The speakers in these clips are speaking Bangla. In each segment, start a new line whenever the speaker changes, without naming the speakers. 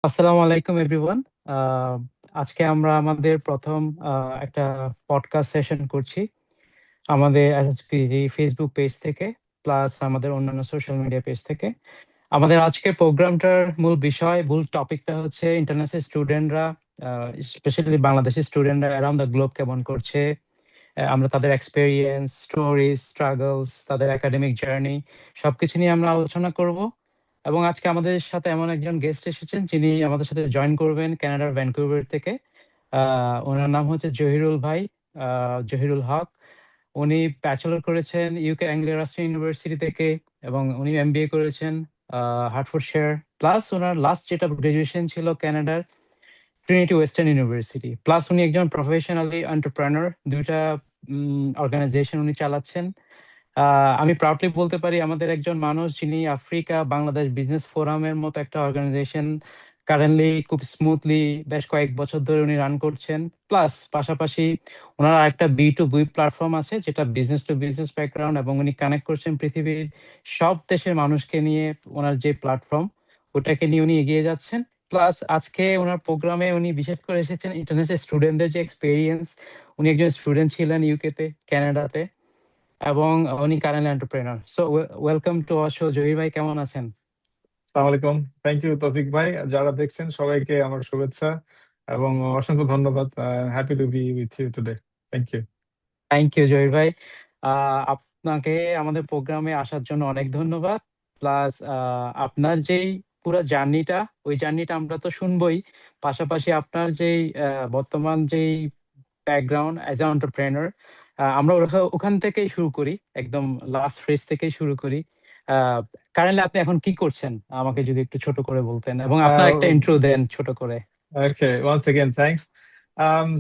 আসসালামু আলাইকুম এভরিওয়ান। আহ, আজকে আমরা আমাদের প্রথম একটা পডকাস্ট সেশন করছি আমাদের এসএসপিজি ফেসবুক পেজ থেকে, প্লাস আমাদের অন্যান্য সোশ্যাল মিডিয়া পেজ থেকে। আমাদের আজকের প্রোগ্রামটার মূল টপিকটা হচ্ছে ইন্টারন্যাশনাল স্টুডেন্টরা, স্পেশালি বাংলাদেশি স্টুডেন্টরা অ্যারাউন্ড দ্য গ্লোব কেমন করছে। আমরা তাদের এক্সপেরিয়েন্স, স্টোরিজ, স্ট্রাগলস, তাদের একাডেমিক জার্নি সবকিছু নিয়ে আমরা আলোচনা করব। এবং আজকে আমাদের সাথে এমন একজন গেস্ট এসেছেন যিনি আমাদের সাথে জয়েন করবেন কানাডার ভ্যানকুভার থেকে। ওনার নাম হচ্ছে জহিরুল ভাই, জহিরুল হক। উনি ব্যাচেলর করেছেন ইউকে অ্যাংলো রাষ্ট্রীয় ইউনিভার্সিটি থেকে, এবং উনি এমবিএ করেছেন হার্টফোর্ডশায়ার। প্লাস ওনার লাস্ট যেটা গ্রাজুয়েশন ছিল কানাডার ট্রিনিটি ওয়েস্টার্ন ইউনিভার্সিটি। প্লাস উনি একজন প্রফেশনালি এন্টারপ্রেনার, দুইটা অর্গানাইজেশন উনি চালাচ্ছেন। আমি প্রাউডলি বলতে পারি আমাদের একজন মানুষ যিনি আফ্রিকা বাংলাদেশ বিজনেস ফোরামের মতো একটা অর্গানাইজেশন কারেন্টলি খুব স্মুথলি বেশ কয়েক বছর ধরে উনি রান করছেন। প্লাস পাশাপাশি ওনার একটা বি প্ল্যাটফর্ম আছে যেটা বিজনেস টু বিজনেস ব্যাকগ্রাউন্ড, এবং উনি কানেক্ট করছেন পৃথিবীর সব দেশের মানুষকে নিয়ে। ওনার যে প্ল্যাটফর্ম ওটাকে নিয়ে উনি এগিয়ে যাচ্ছেন। প্লাস আজকে ওনার প্রোগ্রামে উনি বিশেষ করে এসেছেন ইন্টারন্যাশনাল স্টুডেন্টদের যে এক্সপেরিয়েন্স। উনি একজন স্টুডেন্ট ছিলেন ইউকেতে, কানাডাতে, এবং উনি current entrepreneur. So welcome to our show. Zahir ভাই, কেমন আছেন?
আসসালামু আলাইকুম। থ্যাংক ইউ তৌফিক ভাই। যারা দেখছেন সবাইকে আমার শুভেচ্ছা এবং অসংখ্য ধন্যবাদ। Happy to be with you today. Thank you.
Thank you Zahir ভাই। আপনাকে আমাদের প্রোগ্রামে আসার জন্য অনেক ধন্যবাদ। প্লাস আপনার যেই পুরো জার্নিটা, ওই জার্নিটা আমরা তো শুনবোই। পাশাপাশি আপনার যেই বর্তমান যেই ব্যাকগ্রাউন্ড অ্যাজ এ এন্টারপ্রেনার, আমরা ওখান থেকেই শুরু করি, একদম লাস্ট ফেজ থেকেই শুরু করি। কারেন্টলি আপনি এখন কি করছেন আমাকে যদি একটু ছোট করে বলতেন, এবং আপনার একটা ইন্ট্রো দেন ছোট করে।
ওকে, once again thanks.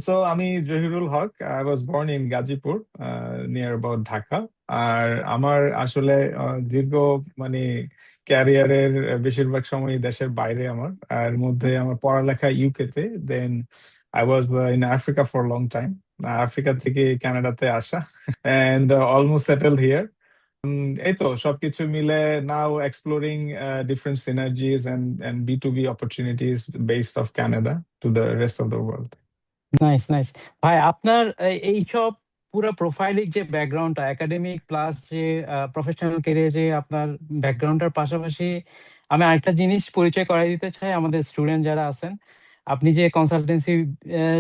So আমি Zahirul Haque. I was born in Gazipur, near about Dhaka. আর আমার আসলে দীর্ঘ মানে ক্যারিয়ারের বেশিরভাগ সময় দেশের বাইরে। আর মধ্যে আমার পড়ালেখা ইউকেতে, then I was in Africa for long time. Africa থেকে কানাডাতে আসা and almost settled here. এই তো সবকিছু মিলে now exploring different synergies and B2B opportunities based of Canada to the rest of the world.
Nice, nice. ভাই, আপনার এইসব পুরো প্রোফাইলিক যে ব্যাকগ্রাউন্ডটা, একাডেমিক প্লাস যে প্রফেশনাল ক্যারিয়ার, যে আপনার ব্যাকগ্রাউন্ডটার পাশাপাশি আমি আরেকটা জিনিস পরিচয় করাই দিতে চাই আমাদের স্টুডেন্ট যারা আছেন। আপনি যে কনসালটেন্সি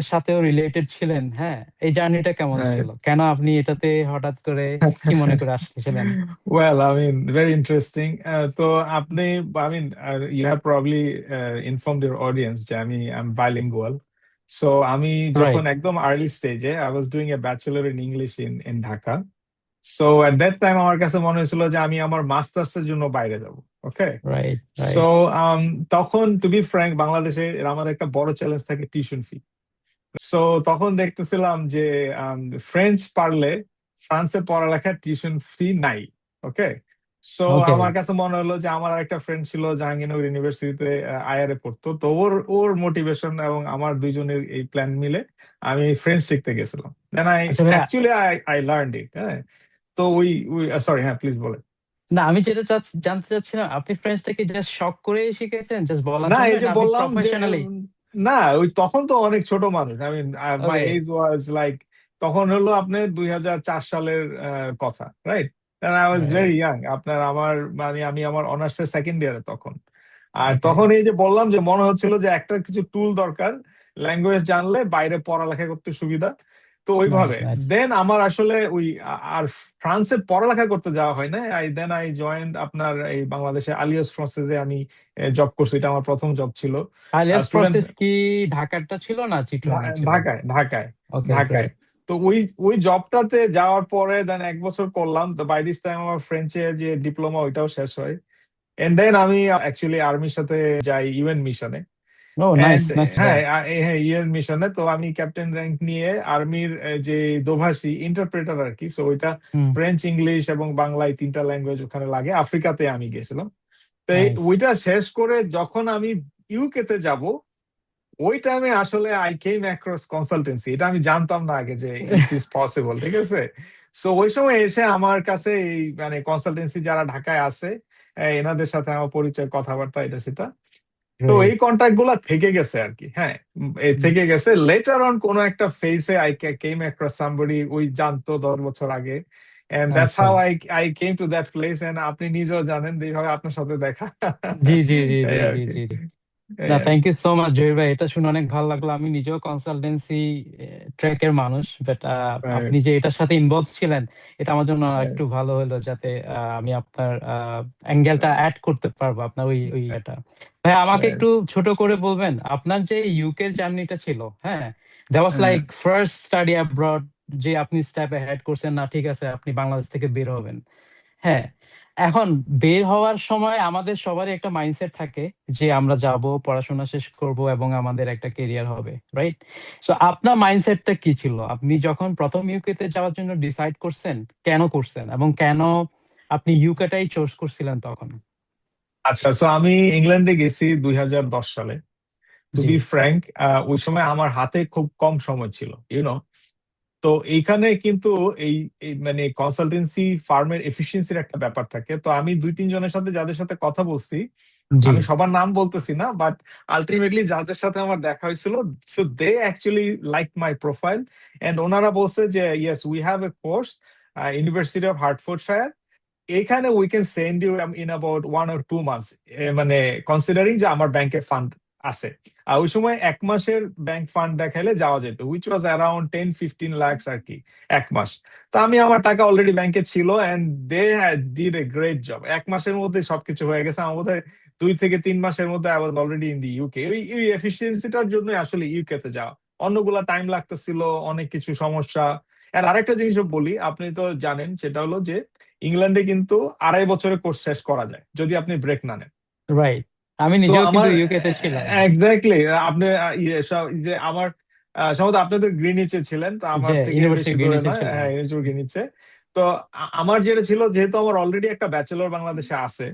সাথেও রিলেটেড ছিলেন, হ্যাঁ, এই জার্নিটা কেমন ছিল?
Right.
কেন আপনি এটাতে হঠাৎ করে কি মনে করে আসছিলেন?
Well, I mean, very interesting. তো আপনি, I mean, you have probably informed your audience যে I'm bilingual. So আমি যখন
রাইট,
একদম early stage I was doing a bachelor in English in Dhaka. So at that time আমার কাছে মনে হয়েছিল যে আমি আমার মাস্টার্স এর জন্য বাইরে যাব। ওকে।
Right,
so
right.
তখন টু বি ফ্র্যাঙ্ক বাংলাদেশে আমাদের একটা বড় চ্যালেঞ্জ থাকে টিউশন ফি। সো তখন দেখতেছিলাম যে ফ্রেঞ্চ পারলে ফ্রান্সে পড়ালেখার টিউশন ফি নাই। ওকে। So
okay.
আমার কাছে মনে হলো যে আমার একটা ফ্রেন্ড ছিল জাহাঙ্গীরনগর ইউনিভার্সিটিতে আইআরএ পড়তো, তো ওর ওর মোটিভেশন এবং আমার দুইজনের এই প্ল্যান মিলে আমি ফ্রেঞ্চ শিখতে গেছিলাম। দেন আই
আচ্ছা ভাইয়া,
অ্যাকচুয়ালি আই লার্নড ইট। হ্যাঁ। তো ওই সরি, হ্যাঁ প্লিজ বলেন।
না, আমি যেটা জানতে চাচ্ছিলাম, আপনি ফ্রেঞ্চটাকে জাস্ট শখ করেই শিখেছেন, জাস্ট বলার
না,
জন্য,
এই যে
না আপনি
বললাম যে
প্রফেশনালি?
না, ওই তখন তো অনেক ছোট মানুষ। I mean my
okay,
as was like, তখন হলো আপনার 2004 সালের কথা, right? I was very
right,
young. আমার মানে আমি আমার অনার্সের সেকেন্ড ইয়ারে তখন। আর
ওকে।
তখন এই যে বললাম যে মনে হচ্ছিল যে একটা কিছু টুল দরকার, ল্যাঙ্গুয়েজ জানলে বাইরে পড়ালেখা করতে সুবিধা। তো
নাইস,
ওইভাবে
নাইস।
দেন আমার আসলে ওই আর ফ্রান্সে পড়ালেখা করতে যাওয়া হয় না। আই জয়েন্ট আপনার এই বাংলাদেশে আলিয়াস ফ্রান্সেসে আমি জব করছি। এটা আমার প্রথম জব ছিল
আলিয়াস
স্টুডেন্ট।
প্রসেস কি ঢাকারটা ছিল না চিটগাং ছিল?
ঢাকায় ঢাকায়
ওকে,
ঢাকায়।
গ্রেট।
তো ওই ওই জবটাতে যাওয়ার পরে দেন 1 বছর করলাম। তো বাই দিস টাইম আমার ফ্রেঞ্চের যে ডিপ্লোমা ওইটাও শেষ হয়। এন্ড দেন আমি অ্যাকচুয়ালি আর্মির সাথে যাই ইউএন মিশনে।
ও নাইস,
এন্ড
নাইস ভাই।
হ্যাঁ, হ্যাঁ, ইউএন মিশনে তো আমি ক্যাপ্টেন র্যাঙ্ক নিয়ে আর্মির যে দোভাষী ইন্টারপ্রেটার আর কি। সো ওইটা
হুম।
ফ্রেঞ্চ, ইংলিশ এবং বাংলায় তিনটা ল্যাঙ্গুয়েজ ওখানে লাগে। আফ্রিকাতে আমি গেছিলাম। তো
নাইস।
ওইটা শেষ করে যখন আমি ইউকেতে যাব, ওই টাইমে আসলে আই কেম অ্যাক্রস কনসালটেন্সি। এটা আমি জানতাম না আগে যে ইট ইজ পসিবল। ঠিক আছে। সো ওই সময় এসে আমার কাছে এই মানে কনসালটেন্সি যারা ঢাকায় আছে, এনাদের সাথে আমার পরিচয়, কথাবার্তা, এটা সেটা। তো এই
রাইট।
কন্ট্যাক্ট গুলা থেকে গেছে আর কি। হ্যাঁ, থেকে গেছে। লেটার অন কোন একটা ফেসে আই কেম অ্যাক্রস সামবডি, ওই জানতো 10 বছর আগে, এন্ড দ্যাটস
আচ্ছা।
How I I came to that place. And আপনি নিজেও জানেন যে এইভাবে আপনার সাথে দেখা।
জি জি জি জি
এই আর
জি
কি,
জি জি।
এই
না,
আর
থ্যাংক
কি।
ইউ সো মাচ জহির ভাই, এটা শুনে অনেক ভালো লাগলো। আমি নিজেও কনসালটেন্সি ট্র্যাকের মানুষ, বাট আপনি
Right,
যে এটার সাথে ইনভলভ ছিলেন, এটা আমার জন্য
right,
একটু ভালো হলো, যাতে আমি আপনার অ্যাঙ্গেলটা
right,
অ্যাড করতে পারবো, আপনার ওই এটা। ভাই, আমাকে
right.
একটু ছোট করে বলবেন আপনার যে ইউকে জার্নিটা ছিল, হ্যাঁ, that was like first study abroad, যে আপনি স্টেপে হেড করছেন না, ঠিক আছে আপনি বাংলাদেশ থেকে বের হবেন, হ্যাঁ। এখন বের হওয়ার সময় আমাদের সবারই একটা মাইন্ডসেট থাকে যে আমরা যাব, পড়াশোনা শেষ করব এবং আমাদের একটা কেরিয়ার হবে, রাইট? সো আপনার মাইন্ডসেটটা কি ছিল? আপনি যখন প্রথম ইউকে তে যাওয়ার জন্য ডিসাইড করছেন, কেন করছেন এবং কেন আপনি ইউকেটাই চুজ করছিলেন তখন?
আচ্ছা, সো আমি ইংল্যান্ডে গেছি 2010 সালে। টু
জি
বি ফ্র্যাঙ্ক, ওই সময় আমার হাতে খুব কম সময় ছিল, ইউনো। তো এইখানে কিন্তু এই এই মানে কনসালটেন্সি ফার্মের এফিসিয়েন্সির একটা ব্যাপার থাকে। তো আমি 2-3 জনের সাথে যাদের সাথে কথা বলছি,
জি।
আমি সবার নাম বলতেছি না, বাট আলটিমেটলি যাদের সাথে আমার দেখা হয়েছিল, so they actually like my profile. And ওনারা বলছে যে yes, we have a course, university of Hertfordshire, এখানে we can send you in about 1 or 2 months, মানে কনসিডারিং যে আমার ব্যাংকে ফান্ড আছে। আর ওই সময় 1 মাসের ব্যাংক ফান্ড দেখাইলে যাওয়া যেত, উইচ ওয়াজ অ্যারাউন্ড 10-15 lakhs আর কি, 1 মাস। তো আমি, আমার টাকা অলরেডি ব্যাংকে ছিল, and they did a great job. 1 মাসের মধ্যে সবকিছু হয়ে গেছে। আমার বোধহয় 2 থেকে 3 মাসের মধ্যে I was already in the UK. ওই এফিসিয়েন্সিটার জন্য আসলে ইউকে তে যাওয়া। অন্যগুলা টাইম লাগতেছিল, অনেক কিছু সমস্যা। আর আরেকটা জিনিস বলি, আপনি তো জানেন, সেটা হলো যে ইংল্যান্ডে কিন্তু 2.5 বছরের কোর্স শেষ করা যায় যদি আপনি ব্রেক না নেন।
রাইট। আমি
সো
নিজেও কিন্তু
আমার,
ইউকে তে ছিলাম।
এক্স্যাক্টলি, আপনি যে আমার সম্ভবত আপনি তো গ্রিনিচে ছিলেন, তো
যে
আমার থেকে বেশি
ইউনিভার্সিটি
দূরে
গ্রিনিচে
নয়।
ছিলাম।
হ্যাঁ, গ্রিনিচে। তো আমার যেটা ছিল, যেহেতু আমার অলরেডি একটা ব্যাচেলর বাংলাদেশে আছে,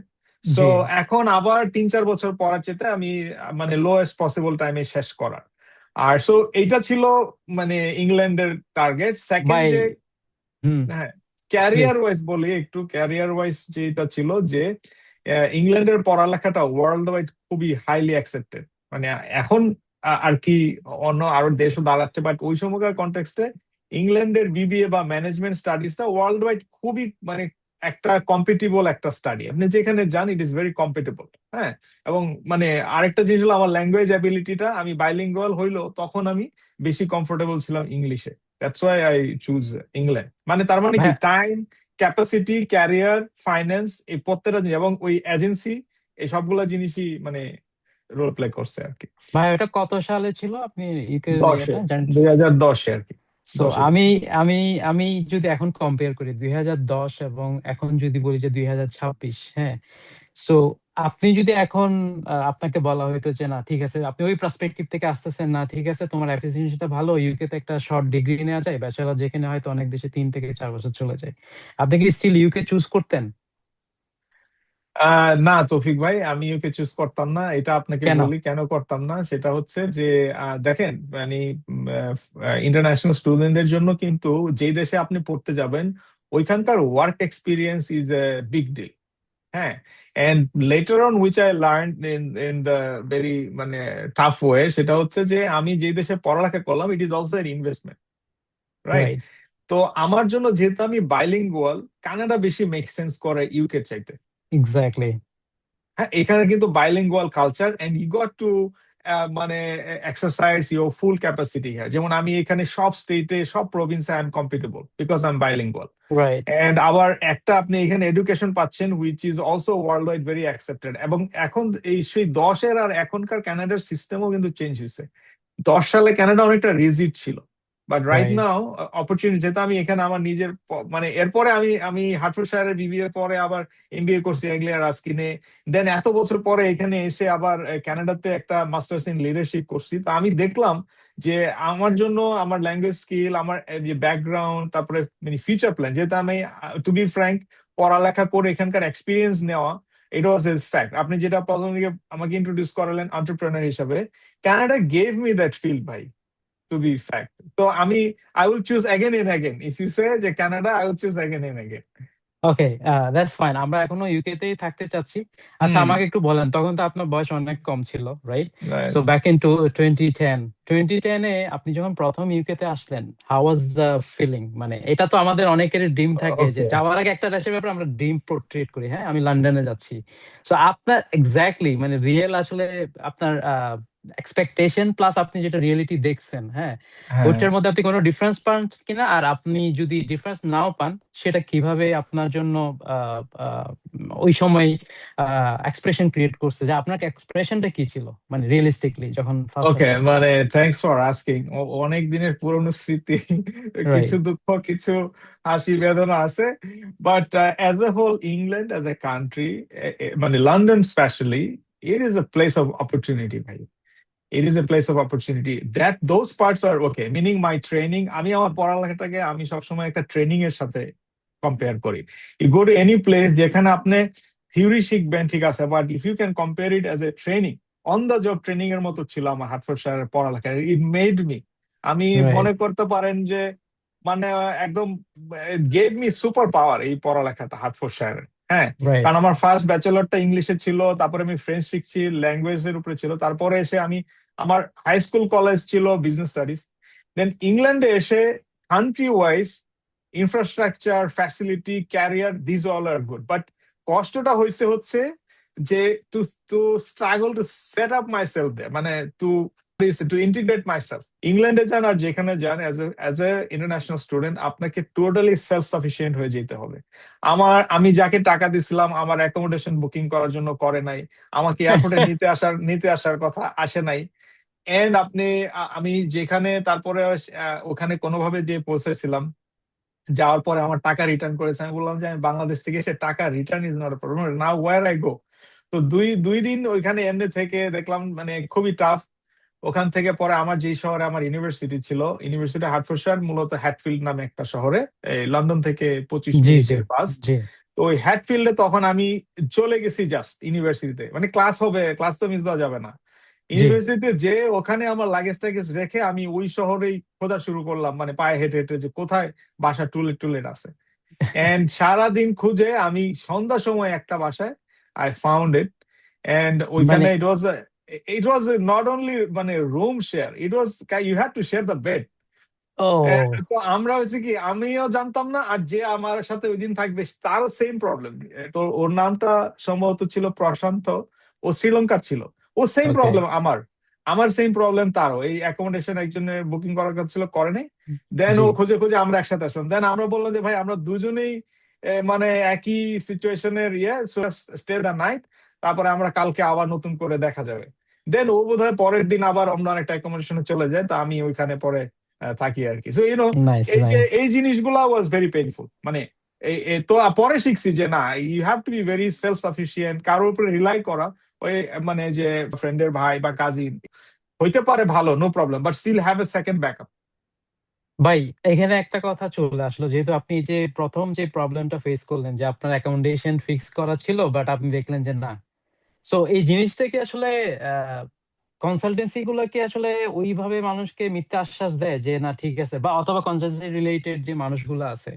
সো
জি।
এখন আবার 3-4 বছর পড়ার চেতে আমি মানে লোয়েস্ট পসিবল টাইমে শেষ করার। আর সো এইটা ছিল মানে ইংল্যান্ডের টার্গেট। সেকেন্ড
ভাই।
যে,
হুম।
হ্যাঁ,
প্লিজ।
ক্যারিয়ার ওয়াইজ বলি একটু। ক্যারিয়ার ওয়াইজ যেটা ছিল যে ইংল্যান্ডের পড়ালেখাটা ওয়ার্ল্ড ওয়াইড খুবই হাইলি অ্যাকসেপ্টেড। মানে এখন আর কি অন্য আরো দেশও দাঁড়াচ্ছে, বাট ওই সময়কার কনটেক্সটে ইংল্যান্ডের বিবিএ বা ম্যানেজমেন্ট স্টাডিজটা ওয়ার্ল্ড ওয়াইড খুবই মানে একটা কম্পিটিবল একটা স্টাডি। আপনি যেখানে যান, ইট ইস ভেরি কম্পিটিবল। হ্যাঁ, এবং মানে আরেকটা জিনিস হলো আমার ল্যাঙ্গুয়েজ অ্যাবিলিটিটা, আমি বাইলিঙ্গুয়াল হইলো তখন আমি বেশি কমফোর্টেবল ছিলাম ইংলিশে। That's why I choose England. মানে তার মানে কি,
ভাই
টাইম, ক্যাপাসিটি, ক্যারিয়ার, ফাইন্যান্স, এই প্রত্যেকটা জিনিস, এবং ওই এজেন্সি, এই সবগুলা জিনিসই মানে রোল প্লে করছে আর কি।
ভাই, ওটা কত সালে ছিল আপনি ইউকে
দশে,
ইয়েটা জানেন?
2010-এ আর কি।
সো
10-এ
আমি
গেছি।
আমি আমি যদি এখন কম্পেয়ার করি 2010 এবং এখন যদি বলি যে 2026, হ্যাঁ। সো আপনি যদি এখন আপনাকে বলা হইতো যে না ঠিক আছে, আপনি ওই পার্সপেক্টিভ থেকে আসতেছেন, না ঠিক আছে তোমার এফিসিয়েন্সিটা ভালো, ইউকে তে একটা শর্ট ডিগ্রি নেওয়া যায় ব্যাচেলর, যেখানে হয়তো অনেক দেশে 3 থেকে 4 বছর চলে যায়, আপনি কি স্টিল ইউকে চুজ করতেন?
না তৌফিক ভাই, আমি ওকে চুজ করতাম না। এটা আপনাকে
কেন?
বলি কেন করতাম না। সেটা হচ্ছে যে দেখেন, মানে ইন্টারন্যাশনাল স্টুডেন্টদের জন্য কিন্তু যেই দেশে আপনি পড়তে যাবেন, ওইখানকার work experience is a big deal. হ্যাঁ, and later on which I learn in the very মানে টাফ ওয়ে, সেটা হচ্ছে যে আমি যে দেশে পড়ালেখা করলাম, it is also an investment, right?
Right.
তো আমার জন্য, যেহেতু আমি বাইলিঙ্গুয়াল, কানাডা বেশি মেক সেন্স করে ইউকে চাইতে।
এক্স্যাক্টলি।
হ্যাঁ, এখানে কিন্তু bilingual culture, and you got to মানে exercise your full capacity here. যেমন আমি এখানে সব স্টেটে, সব প্রভিন্সে I am compatible because I am bilingual.
Right.
And আবার একটা আপনি এখানে এডুকেশন পাচ্ছেন which is also worldwide very accepted. এবং এখন এই সেই 10-এর আর এখনকার কানাডার সিস্টেমও কিন্তু চেঞ্জ হয়েছে। 10 সালে কানাডা অনেকটা রিজিড ছিল, but right
right.
Now opportunity, যেহেতু আমি এখানে আমার নিজের মানে এরপরে আমি আমি হার্টফোর্ডশায়ারের বিবিএ পরে আবার এমবিএ করছি এংলিয়ার রাস্কিনে। দেন এত বছর পরে এখানে এসে আবার কানাডাতে একটা মাস্টার্স ইন লিডারশিপ করছি। তো আমি দেখলাম যে আমার জন্য আমার ল্যাঙ্গুয়েজ স্কিল, আমার যে ব্যাকগ্রাউন্ড, তারপরে মানে ফিউচার প্ল্যান, যেহেতু আমি টু বি ফ্র্যাঙ্ক পড়ালেখা করে এখানকার এক্সপিরিয়েন্স নেওয়া, এটা ওয়াজ এ ফ্যাক্ট। আপনি যেটা প্রথম দিকে আমাকে ইন্ট্রোডিউস করালেন এন্টারপ্রেনার হিসাবে, Canada gave me that field ভাই, টু বি ফ্যাক্ট। তো আমি, I will choose again and again. If you say যে Canada, I will choose again and again.
Okay, that's fine. আমরা এখনো ইউকে তেই থাকতে চাচ্ছি। আচ্ছা,
হুম,
আমাকে একটু বলেন, তখন তো আপনার বয়স অনেক কম ছিল, right? So
right.
Back in to 2010, 2010-এ আপনি যখন প্রথম ইউকে তে আসলেন, হাউ ওয়াজ দ্য ফিলিং? মানে এটা তো আমাদের অনেকেরই ড্রিম থাকে যে
ওকে।
যাওয়ার আগে একটা দেশের ব্যাপারে আমরা ড্রিম পোর্ট্রেট করি। হ্যাঁ, আমি লন্ডনে যাচ্ছি। সো আপনার এক্স্যাক্টলি মানে রিয়েল আসলে আপনার এক্সপেকটেশন প্লাস আপনি যেটা রিয়েলিটি দেখছেন, হ্যাঁ,
হ্যাঁ।
ওইটার মধ্যে আপনি কোনো ডিফারেন্স পান কিনা? আর আপনি যদি ডিফারেন্স নাও পান, সেটা কিভাবে আপনার জন্য আহ, আহ, ওই সময় এক্সপ্রেশন ক্রিয়েট করছে, যে আপনার এক্সপ্রেশনটা কি ছিল মানে রিয়েলিস্টিকলি যখন ফার্স্ট
ওকে,
আসলেন?
মানে থ্যাঙ্কস ফর আস্কিং। অনেক দিনের পুরনো স্মৃতি, কিছু
রাইট,
দুঃখ, কিছু হাসি বেদনা আছে। But as a whole, England as a country, মানে London specially, it is a place of opportunity ভাই। It is a place of opportunity, that those parts are okay. Meaning my training, আমি আমার পড়ালেখাটাকে আমি সবসময় একটা ট্রেনিং এর সাথে কম্পেয়ার করি। You go to any place যেখানে আপনি থিওরি শিখবেন, ঠিক আছে, but if you can compare it as a training, on the job training এর মতো ছিল আমার হার্টফোর্ডশায়ারের পড়ালেখা। ইট মেড মি, আমি
রাইট,
মনে করতে পারেন যে মানে একদম গেভ মি সুপার পাওয়ার এই পড়ালেখাটা হার্টফোর্ডশায়ারের। হ্যাঁ,
রাইট।
কারণ আমার ফার্স্ট ব্যাচেলরটা ইংলিশে ছিল, তারপরে আমি ফ্রেঞ্চ শিখছি, ল্যাঙ্গুয়েজের উপরে ছিল, তারপরে এসে আমি আমার হাই স্কুল কলেজ ছিল বিজনেস স্টাডিজ। দেন ইংল্যান্ডে এসে country wise infrastructure, facility, career, this all are good, but কষ্টটা হয়েছে হচ্ছে যে to to struggle to set up myself they, মানে to to integrate myself. ইংল্যান্ডে যান আর যেখানে যান, অ্যাজ এ ইন্টারন্যাশনাল স্টুডেন্ট আপনাকে টোটালি সেলফ সাফিসিয়েন্ট হয়ে যেতে হবে। আমি যাকে টাকা দিছিলাম আমার অ্যাকোমোডেশন বুকিং করার জন্য করে নাই, আমাকে এয়ারপোর্টে নিতে আসার কথা আসে নাই। এন্ড আমি যেখানে তারপরে ওখানে কোনোভাবে যে পৌঁছেছিলাম, যাওয়ার পরে আমার টাকা রিটার্ন করেছে। আমি বললাম যে আমি বাংলাদেশ থেকে এসে টাকা return is not problem, now where I go. তো দুই দুই দিন ওইখানে এমনি থেকে দেখলাম মানে খুবই টাফ। ওখান থেকে পরে আমার যেই শহরে আমার ইউনিভার্সিটি ছিল, ইউনিভার্সিটি হার্টফোর্ডশায়ার, মূলত হ্যাটফিল্ড নামে একটা শহরে, এই লন্ডন থেকে 25
জি, জি,
মিনিটের বাস।
জি,
তো ওই হ্যাটফিল্ডে তখন আমি চলে গেছি জাস্ট ইউনিভার্সিটিতে, মানে ক্লাস হবে, ক্লাস তো মিস দেওয়া যাবে না।
জি।
ইউনিভার্সিটিতে যে ওখানে আমার লাগেজ টাগেজ রেখে আমি ওই শহরেই খোঁজা শুরু করলাম, মানে পায়ে হেঁটে হেঁটে যে কোথায় বাসা টুলেট টুলেট আছে। এন্ড সারাদিন খুঁজে আমি সন্ধ্যার সময় একটা বাসায় আই ফাউন্ড ইট। এন্ড
মানে
ওইখানে ইট ওয়াজ নট অনলি মানে room share, it was you had to share the bed.
ও,
তো আমরা হয়েছে কি, আমিও জানতাম না, আর যে আমার সাথে ওই দিন থাকবে তারও সেম প্রবলেম। তো ওর নামটা সম্ভবত ছিল প্রশান্ত, ও শ্রীলঙ্কার ছিল। ও সেম
ওকে,
প্রবলেম আমার সেম প্রবলেম তারও, এই অ্যাকোমোডেশন একজনের বুকিং করার কথা ছিল, করে নাই। দেন
জি,
ও খুঁজে খুঁজে আমরা একসাথে আসলাম। দেন আমরা বললাম যে ভাই আমরা দুজনেই মানে একই সিচুয়েশনের, স্টে দ্য নাইট, তারপরে আমরা কালকে আবার নতুন করে দেখা যাবে। দেন ও বোধহয় পরের দিন আবার অন্য একটা অ্যাকোমোডেশনে চলে যায়, তা আমি ওইখানে পরে থাকি আর কি। সো
নাইস,
এই যে
নাইস।
এই জিনিসগুলা ওয়াজ ভেরি পেইনফুল, মানে তো পরে শিখছি যে না, you have to be very self sufficient, কারোর উপরে রিলাই করা, ওই মানে যে ফ্রেন্ডের ভাই বা কাজিন হইতে পারে ভালো, no problem, but still have a second backup.
ভাই, এখানে একটা কথা চলে আসলো, যেহেতু আপনি যে প্রথম যে প্রবলেমটা ফেস করলেন যে আপনার অ্যাকাউন্টেশন ফিক্স করা ছিল, বাট আপনি দেখলেন যে না। সো এই জিনিসটা কি আসলে কনসালটেন্সি গুলো কি আসলে ওইভাবে মানুষকে মিথ্যা আশ্বাস দেয় যে না ঠিক আছে, বা অথবা কনসালটেন্সি রিলেটেড যে মানুষগুলো আছে,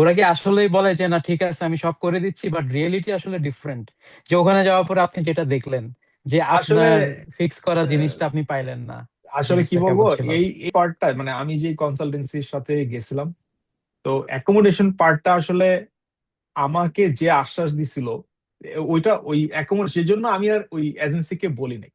ওরা কি আসলেই বলে যে না ঠিক আছে আমি সব করে দিচ্ছি, বাট রিয়েলিটি আসলে ডিফারেন্ট? যে ওখানে যাওয়ার পরে আপনি যেটা দেখলেন যে
আসলে
আপনার ফিক্স করা জিনিসটা আপনি পাইলেন না,
আসলে কি
জিনিসটা
বলবো,
কেমন ছিল?
এই পার্টটা মানে আমি যে কনসালটেন্সির সাথে গেছিলাম, তো অ্যাকোমোডেশন পার্টটা আসলে আমাকে যে আশ্বাস দিছিল, ওইটা ওই অ্যাকোমোডেশন, সেজন্য আমি আর ওই এজেন্সিকে বলি নাই।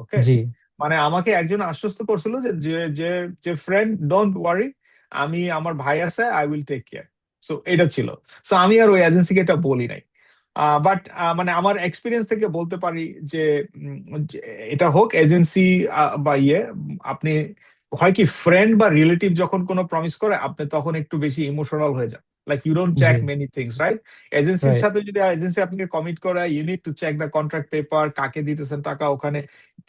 ওকে,
জি,
মানে আমাকে একজন আশ্বস্ত করছিল যে যে যে যে ফ্রেন্ড, ডোন্ট ওয়ারি, আমি আমার ভাই আছে, I will take care. So এটা ছিল। সো আমি আর ওই এজেন্সিকে এটা বলি নাই। বাট মানে আমার এক্সপিরিয়েন্স থেকে বলতে পারি যে যে এটা হোক এজেন্সি বা আপনি হয় কি, ফ্রেন্ড বা রিলেটিভ যখন কোনো প্রমিস করে আপনি তখন একটু বেশি ইমোশনাল হয়ে যান, লাইক ইউ ডোন্ট
জি,
চেক মেনি থিংস, রাইট? এজেন্সির
রাইট,
সাথে যদি এজেন্সি আপনাকে কমিট করে, you need to check the contract paper, কাকে দিতেছেন টাকা ওখানে,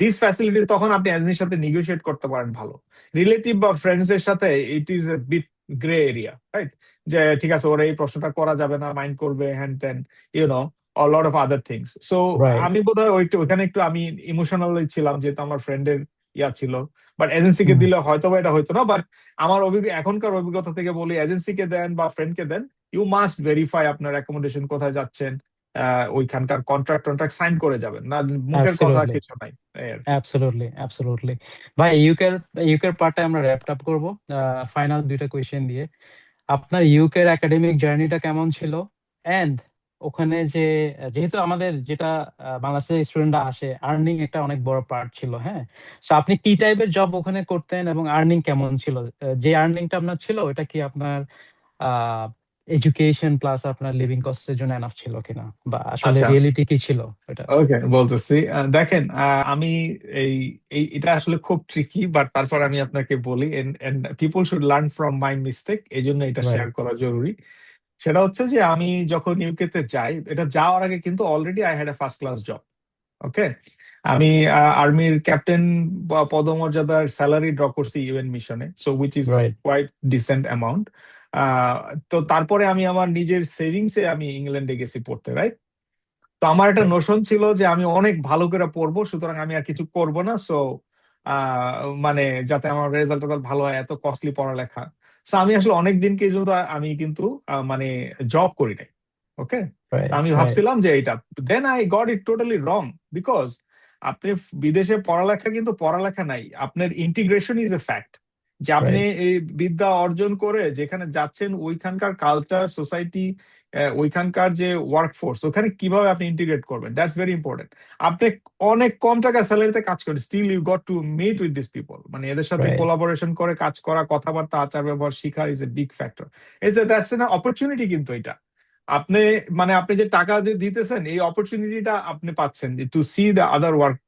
দিস ফ্যাসিলিটিস, তখন আপনি এজেন্সির সাথে নেগোশিয়েট করতে পারেন ভালো। রিলেটিভ বা ফ্রেন্ডস এর সাথে it is a bit grey area, right? যে ঠিক আছে ওরা এই প্রশ্নটা করা যাবে না, মাইন্ড করবে, হ্যান ত্যান, you know, a lot of other things. So
right.
আমি বোধহয় ওইখানে একটু আমি ইমোশনালি ছিলাম, যেহেতু আমার ফ্রেন্ডের ছিল। বাট এজেন্সিকে
হুম,
দিলে হয়তো বা এটা হয়তো না, বাট আমার এখনকার অভিজ্ঞতা থেকে বলি, এজেন্সিকে দেন বা ফ্রেন্ডকে দেন, ইউ মাস্ট ভেরিফাই আপনার অ্যাকোমোডেশন কোথায় যাচ্ছেন, ওইখানকার কন্ট্রাক্ট সাইন করে যাবেন, না মুখের কথা
অ্যাবসলিউটলি,
কিছু নাই, এই আর কি।
অ্যাবসলিউটলি। ভাই ইউকের পার্টটা আমরা র্যাপড আপ করবো ফাইনাল দুইটা কোয়েশ্চেন দিয়ে। আপনার ইউকের একাডেমিক জার্নিটা কেমন ছিল? এন্ড ওখানে যে যেহেতু আমাদের যেটা বাংলাদেশের স্টুডেন্টরা আসে, আর্নিং একটা অনেক বড় পার্ট ছিল, হ্যাঁ। সো আপনি কি টাইপের জব ওখানে করতেন এবং আর্নিং কেমন ছিল? যে আর্নিংটা আপনার ছিল ওটা কি আপনার এডুকেশন প্লাস আপনার লিভিং কস্টের জন্য এনাফ ছিল কিনা, বা আসলে
আচ্ছা,
রিয়েলিটি কি ছিল এটা?
ওকে, বলতেছি। দেখেন, আমি এই এটা আসলে খুব ট্রিকি, বাট তারপর আমি আপনাকে বলি, and people should learn from my mistake, এই জন্য এটা
রাইট,
শেয়ার করা জরুরি। সেটা হচ্ছে যে আমি যখন ইউকে তে যাই, এটা যাওয়ার আগে কিন্তু already I had a first class job. Okay, আমি আর্মির ক্যাপ্টেন পদমর্যাদার স্যালারি ড্র করছি ইউএন মিশনে, so which is
right,
quite decent amount. তো তারপরে আমি আমার নিজের সেভিংসে আমি ইংল্যান্ডে গেছি পড়তে, রাইট? তো আমার একটা
রাইট,
নোশন ছিল যে আমি অনেক ভালো করে পড়বো, সুতরাং আমি আর কিছু করব না। সো মানে যাতে আমার রেজাল্ট ভালো হয়, এত কস্টলি পড়ালেখা। সো আমি আসলে অনেক দিনকে কিন্তু আমি কিন্তু মানে জব করি নাই। ওকে,
রাইট,
আমি
রাইট,
ভাবছিলাম যে এটা, then I got it totally wrong. Because আপনি বিদেশে পড়ালেখা কিন্তু পড়ালেখা নাই, আপনার ইন্টিগ্রেশন ইজ এ ফ্যাক্ট। যে আপনি
রাইট,
এই বিদ্যা অর্জন করে যেখানে যাচ্ছেন, ওইখানকার কালচার, সোসাইটি, ওইখানকার যে ওয়ার্কফোর্স, ওখানে কিভাবে আপনি ইন্টিগ্রেট করবেন, দ্যাটস ভেরি ইম্পর্টেন্ট। আপনি অনেক কম টাকা স্যালারিতে কাজ করেন, still you got to meet with this people, মানে এদের সাথে
রাইট,
কোলাবোরেশন করে কাজ করা, কথাবার্তা, আচার ব্যবহার শিখা is a big factor. That's an opportunity কিন্তু এটা। আপনি মানে আপনি যে টাকা দিতেছেন, এই অপরচুনিটিটা আপনি পাচ্ছেন to see the other work,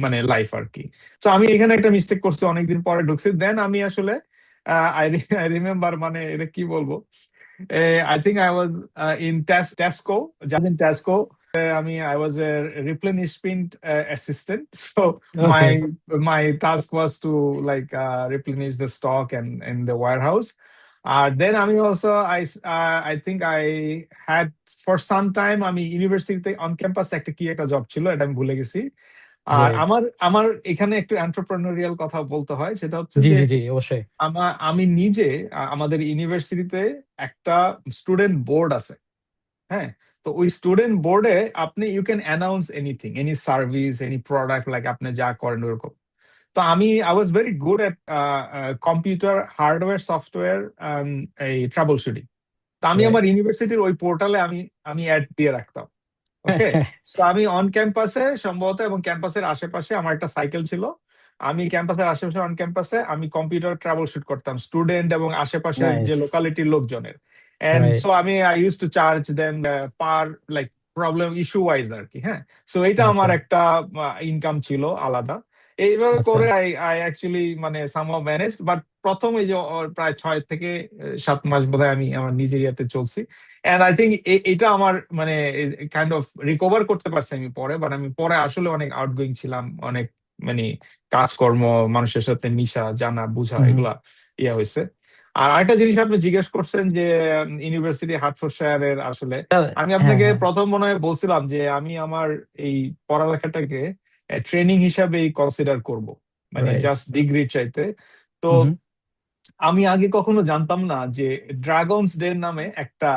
মানে লাইফ আর কি। তো আমি এখানে একটা মিস্টেক করছি, অনেকদিন পরে ঢুকছি, দেন আমি আসলে আই রিমেম্বার, মানে এটা কি বলবো, I think I was in Tesco, just in Tesco. I was a replenishment assistant. So
okay,
my task was to like replenish the stock and in the warehouse. Then I think I had for some time আমি ইউনিভার্সিটিতে অন ক্যাম্পাস একটা কি একটা জব ছিল, এটা আমি ভুলে গেছি। আর
রাইট।
আমার আমার এখানে একটু এন্টারপ্রেনারিয়াল কথা বলতে হয়, সেটা হচ্ছে
জি,
যে
জি, জি, অবশ্যই।
আমি নিজে আমাদের ইউনিভার্সিটিতে একটা স্টুডেন্ট বোর্ড আছে, হ্যাঁ। তো ওই স্টুডেন্ট বোর্ডে আপনি you can announce anything, any service, any product, like আপনি যা করেন ওরকম। তো I was very good at computer hardware, software, এই ট্রাবল শুটিং। তো আমি
রাইট।
আমার ইউনিভার্সিটির ওই পোর্টালে আমি অ্যাড দিয়ে রাখতাম। ওকে, সো আমি অন ক্যাম্পাসে সম্ভবত এবং ক্যাম্পাসের আশেপাশে আমার একটা সাইকেল ছিল। আমি ক্যাম্পাসের আশেপাশে অন ক্যাম্পাসে আমি কম্পিউটার ট্রাবল শুট করতাম স্টুডেন্ট এবং আশেপাশের যে
নাইস।
লোকালিটির লোকজনের। And
right.
So I use to charge them per like problem issue wise আর কি, হ্যাঁ। সো এটা
আচ্ছা,
আমার একটা ইনকাম ছিল আলাদা। এইভাবে
আচ্ছা।
করে আই অ্যাকচুয়ালি মানে সামহাউ ম্যানেজ, বাট প্রথম এই যে প্রায় 6 থেকে 7 মাস বোধহয় আমি আমার নিজের ইয়াতে চলছি। এন্ড আই থিঙ্ক এটা আমার মানে কাইন্ড অফ রিকভার করতে পারছি আমি পরে, বাট আমি পরে আসলে অনেক আউটগোয়িং ছিলাম, অনেক মানে কাজকর্ম, মানুষের সাথে মিশা, জানা বুঝা,
হুম।
এগুলা ইয়া হয়েছে। আর আরেকটা জিনিস আপনি জিজ্ঞেস করছেন যে ইউনিভার্সিটি হার্টফোর্ডশায়ারের আসলে, আমি
হ্যাঁ,
আপনাকে
হ্যাঁ।
প্রথম মনে হয় বলছিলাম যে আমি আমার এই পড়ালেখাটাকে ট্রেনিং হিসাবেই কনসিডার করব, মানে
রাইট।
জাস্ট ডিগ্রির চাইতে। তো
হুম।
আমি আগে কখনো জানতাম না যে ড্রাগনস ডে নামে একটা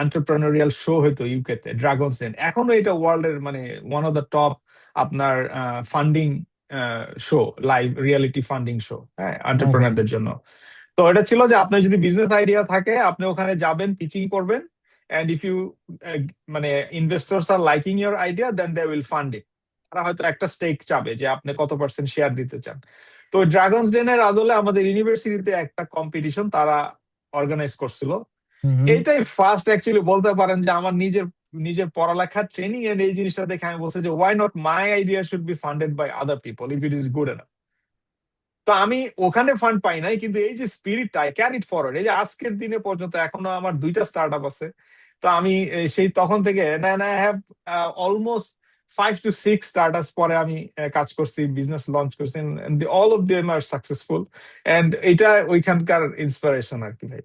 এন্টারপ্রেনারিয়াল শো হইতো ইউকে তে, ড্রাগনস ডে। এখনো এটা ওয়ার্ল্ড এর মানে ওয়ান অফ দ্য টপ আপনার funding show, live reality funding show, হ্যাঁ,
ওকে।
এন্টারপ্রেনারদের জন্য। তো এটা ছিল যে আপনার যদি বিজনেস আইডিয়া থাকে, আপনি ওখানে যাবেন, পিচিং করবেন, এন্ড ইফ ইউ মানে investors are liking your idea, then they will fund it. তারা হয়তো একটা স্টেক চাবে যে আপনি কত পার্সেন্ট শেয়ার দিতে চান। তো ড্রাগনস ডেন এর আদলে আমাদের ইউনিভার্সিটিতে একটা কম্পিটিশন তারা অর্গানাইজ করছিল।
হুম।
এইটাই ফার্স্ট অ্যাকচুয়ালি বলতে পারেন যে আমার নিজের নিজের পড়ালেখার ট্রেনিং এন্ড এই জিনিসটা দেখে আমি বলছি যে why not my idea should be funded by other people if it is good enough. তো আমি ওখানে ফান্ড পাই নাই, কিন্তু এই যে স্পিরিটটা আই ক্যারি ইট ফরওয়ার্ড, এই যে আজকের দিনে পর্যন্ত এখনো আমার 2টা স্টার্ট আপ আছে। তো আমি সেই তখন থেকে I have almost 5 to 6 startups পরে আমি কাজ করছি, বিজনেস লঞ্চ করছি, all of them are successful. And এটা ওইখানকার ইন্সপিরেশন আর কি ভাই।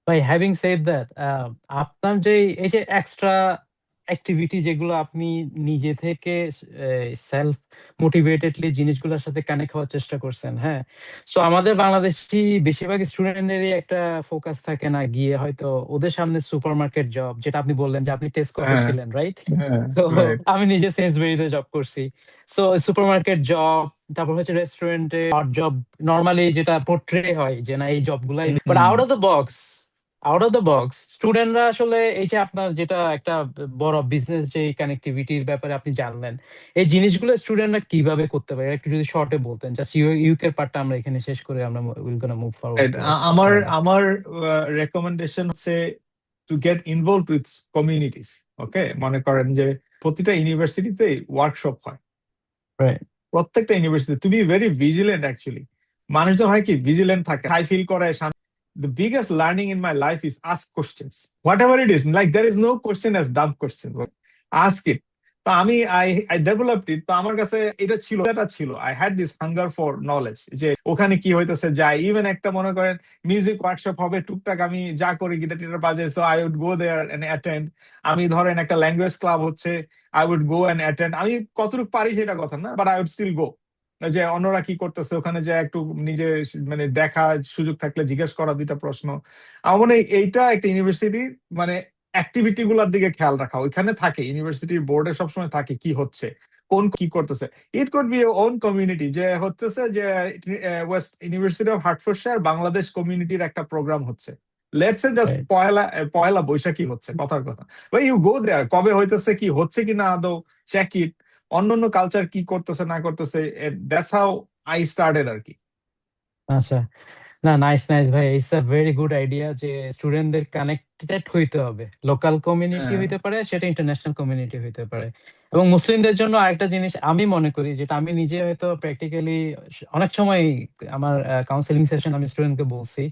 ভাই, হ্যাভিং সেড দ্যাট, আপনার যে এই যে এক্সট্রা অ্যাক্টিভিটি যেগুলো আপনি নিজে থেকে সেলফ মোটিভেটেডলি জিনিসগুলোর সাথে কানেক্ট হওয়ার চেষ্টা করছেন, হ্যাঁ? সো আমাদের বাংলাদেশি বেশিরভাগ স্টুডেন্টদেরই একটা ফোকাস থাকে না গিয়ে হয়তো ওদের সামনে সুপারমার্কেট জব, যেটা আপনি বললেন যে আপনি টেস্কোতে
হ্যাঁ,
ছিলেন, রাইট?
হ্যাঁ,
তো
রাইট।
আমি নিজে সেন্সবেরিতে জব করছি। সো সুপারমার্কেট জব, তারপর হচ্ছে রেস্টুরেন্টে জব, নরমালি যেটা পোর্ট্রে হয় যে না এই জবগুলাই, but
hmm.
Out of the box স্টুডেন্টরা আসলে এই যে আপনার যেটা একটা বড় বিজনেস যে কানেক্টিভিটির ব্যাপারে আপনি জানলেন, এই জিনিসগুলো স্টুডেন্টরা কিভাবে করতে পারে একটু যদি শর্টে বলতেন, জাস্ট ইউকের পার্টটা আমরা এখানে শেষ করে আমরা will gonna move forward
Right.
Towards
আমার
কানাডা।
আমার রেকমেন্ডেশন হচ্ছে to get involve with communities. Okay, মনে করেন যে প্রতিটা ইউনিভার্সিটিতে ওয়ার্কশপ হয়,
রাইট।
প্রত্যেকটা university. To be very vigilant actually. মানুষজন হয় কি ভিজিলেন্ট থাকে, হাই ফিল করে। The biggest learning in my life is ask questions, whatever it is. Like there is no question as dumb question. Ask it. তো I developed it. তো আমার কাছে এটা ছিল I had this hunger for knowledge, যে ওখানে কি হইতেছে যায়। ইভেন একটা মনে করেন মিউজিক ওয়ার্কশপ হবে, টুকটাক আমি যা করি গিটার টিটার বাজে, so I would go there and attend. আমি ধরেন একটা ল্যাঙ্গুয়েজ ক্লাব হচ্ছে, I would go and attend. আমি কতটুকু পারি সেটা কথা না, but I would still go. যে অন্যরা কি করতেছে ওখানে, যে একটু নিজের মানে দেখা সুযোগ থাকলে জিজ্ঞেস করা দুইটা প্রশ্ন। আমার মনে হয় এইটা একটা ইউনিভার্সিটি মানে অ্যাক্টিভিটি গুলার দিকে খেয়াল রাখা। ওইখানে থাকে ইউনিভার্সিটির বোর্ডে সবসময় থাকে কি হচ্ছে, কোন কি করতেছে। It could be own community, যে হচ্ছে যে West University of Hertfordshire Bangladesh কমিউনিটির একটা প্রোগ্রাম হচ্ছে। Let's a just
right.
Poila Poila Boishakhi হচ্ছে, কথার কথা। ইউ গো দেয়ার, কবে হইতেছে, কি হচ্ছে কি না আদৌ, চেক ইট। অন্যান্য কালচার কি করতেছে না করতেছে, দ্যাটস হাউ আই স্টার্টেড আর কি।
আচ্ছা। না, নাইস নাইস ভাই, it's a very good idea যে স্টুডেন্টদের কানেক্টেড হইতে হবে। লোকাল কমিউনিটি
হ্যাঁ,
হইতে পারে, সেটা ইন্টারন্যাশনাল কমিউনিটি হইতে পারে। এবং মুসলিমদের জন্য আরেকটা জিনিস আমি মনে করি, যেটা আমি নিজে হয়তো প্র্যাকটিক্যালি অনেক সময় আমার কাউন্সেলিং সেশন আমি স্টুডেন্টকে বলছি,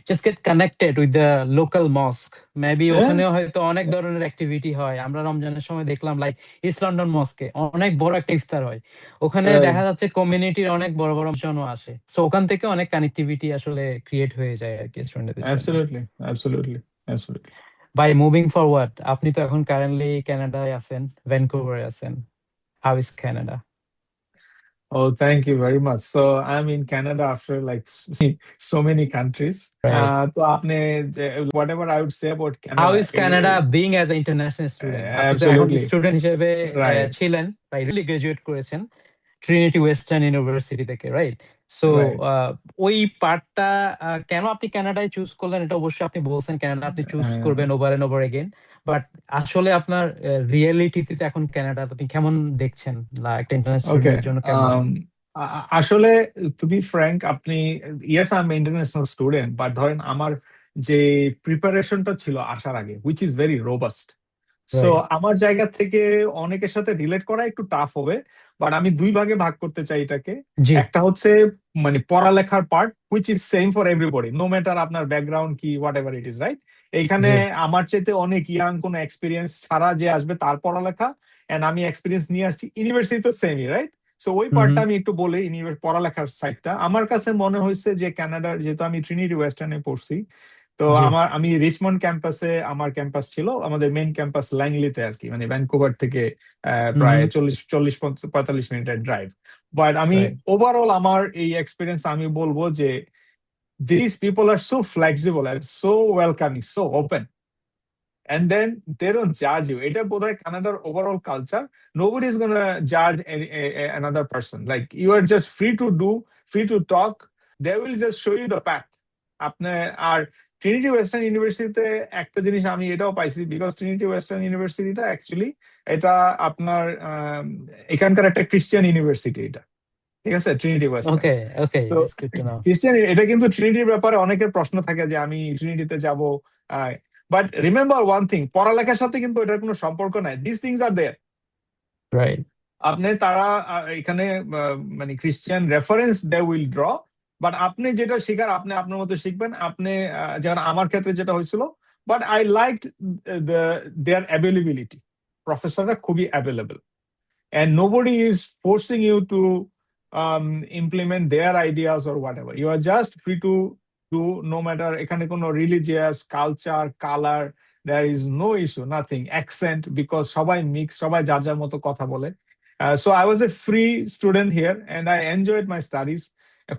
just get connected with the local mosque. Maybe
হ্যাঁ,
ওখানেও হয়তো অনেক ধরনের অ্যাক্টিভিটি হয়। আমরা রমজানের সময় দেখলাম লাইক ইস্ট লন্ডন মস্কে অনেক বড় একটা ইফতার হয়। ওখানে
রাইট।
দেখা যাচ্ছে কমিউনিটির অনেক বড় বড় জনও আসে, সো ওখান থেকে অনেক কানেক্টিভিটি আসলে ক্রিয়েট হয়ে যায় আর কি স্টুডেন্টদের জন্য।
Absolutely, absolutely, absolutely.
By moving forward, আপনি তো এখন কারেন্টলি কানাডায় আছেন, ভ্যানকুভারে আছেন। How is Canada?
Oh, thank you very much. So I'm in Canada after like so many countries.
Right.
তো আপনি whatever I would say about
how
Canada,
is Canada being as a international student? আপনি তো এখন
absolutely
স্টুডেন্ট হিসেবে
right,
ছিলেন, গ্রাজুয়েট করেছেন ট্রিনিটি ওয়েস্টার্ন ইউনিভার্সিটি থেকে, রাইট? So
right.
ওই পার্টটা কেন আপনি কানাডায় চুজ করলেন, এটা অবশ্যই আপনি বলছেন কানাডা আপনি চুজ
হ্যাঁ,
করবেন over and over again, but আসলে আপনার রিয়েলিটিতে এখন কানাডা আপনি কেমন দেখছেন, একটা ইন্টারন্যাশনাল
okay.
স্টুডেন্টের জন্য কেমন?
আসলে to be frank, আপনি yes I'm an international student, but ধরেন আমার যে প্রিপারেশনটা ছিল আসার আগে, which is very robust. So
right.
আমার জায়গা থেকে অনেকের সাথে রিলেট করা একটু টাফ হবে, বাট আমি দুই ভাগে ভাগ করতে চাই এটাকে।
জি।
একটা হচ্ছে মানে পড়ালেখার part, which is same for everybody, no matter আপনার ব্যাকগ্রাউন্ড কি, whatever it is, right? এইখানে
জি।
আমার চাইতে অনেক ইয়াং কোনো এক্সপিরিয়েন্স ছাড়া যে আসবে তার পড়ালেখা, এন্ড আমি এক্সপিরিয়েন্স নিয়ে আসছি, ইউনিভার্সিটি তো সেমই, রাইট? সো ওই
হুম
পার্টটা
হুম।
আমি একটু বলি। পড়ালেখার সাইডটা আমার কাছে মনে হয়েছে যে কানাডার, যেহেতু আমি ট্রিনিটি ওয়েস্টার্নে পড়ছি, তো
জি।
আমি রিচমন্ড ক্যাম্পাসে আমার ক্যাম্পাস ছিল, আমাদের মেইন ক্যাম্পাস ল্যাংলিতে আর কি, মানে ভ্যানকুভার থেকে
হুম
প্রায়
হুম।
40-45 মিনিটের ড্রাইভ। বাট আমি
রাইট।
ওভারঅল আমার এই এক্সপিরিয়েন্স আমি বলবো যে this people are so flexible and so welcoming, so open, and then they don't judge you. এটা বোধহয় কানাডার overall culture. Nobody is gonna judge another person. Like you are just free to do, free to talk. They will just show you the path. আপনার আর ট্রিনিটি ওয়েস্টার্ন ইউনিভার্সিটিতে একটা জিনিস আমি এটাও পাইছি, বিকজ ট্রিনিটি ওয়েস্টার্ন ইউনিভার্সিটিটা অ্যাকচুয়ালি এটা আপনার এখানকার একটা ক্রিশ্চিয়ান ইউনিভার্সিটি এটা, ঠিক আছে, ট্রিনিটি ওয়েস্টার্ন।
ওকে। ওকে,
তো
that's good to know.
Christian এটা কিন্তু ট্রিনিটির ব্যাপারে অনেকের প্রশ্ন থাকে যে আমি ট্রিনিটিতে যাব, বাট রিমেম্বার ওয়ান থিং, পড়ালেখার সাথে কিন্তু এটার কোনো সম্পর্ক নাই। This things are there.
Right.
আপনি তারা এখানে মানে Christian reference they will draw, but আপনি যেটা শিখার আপনি আপনার মতো শিখবেন। আপনি যেমন আমার ক্ষেত্রে যেটা হয়েছিল, but I like their availability. প্রফেসররা খুবই available, and nobody is forcing you to implement their ideas or whatever. You are just free to do, no matter এখানে কোনো religious culture colour there is no issue, nothing, accent, because সবাই মিক্স, সবাই যার যার মতো কথা বলে। So I was a free student here and I enjoyed my studies.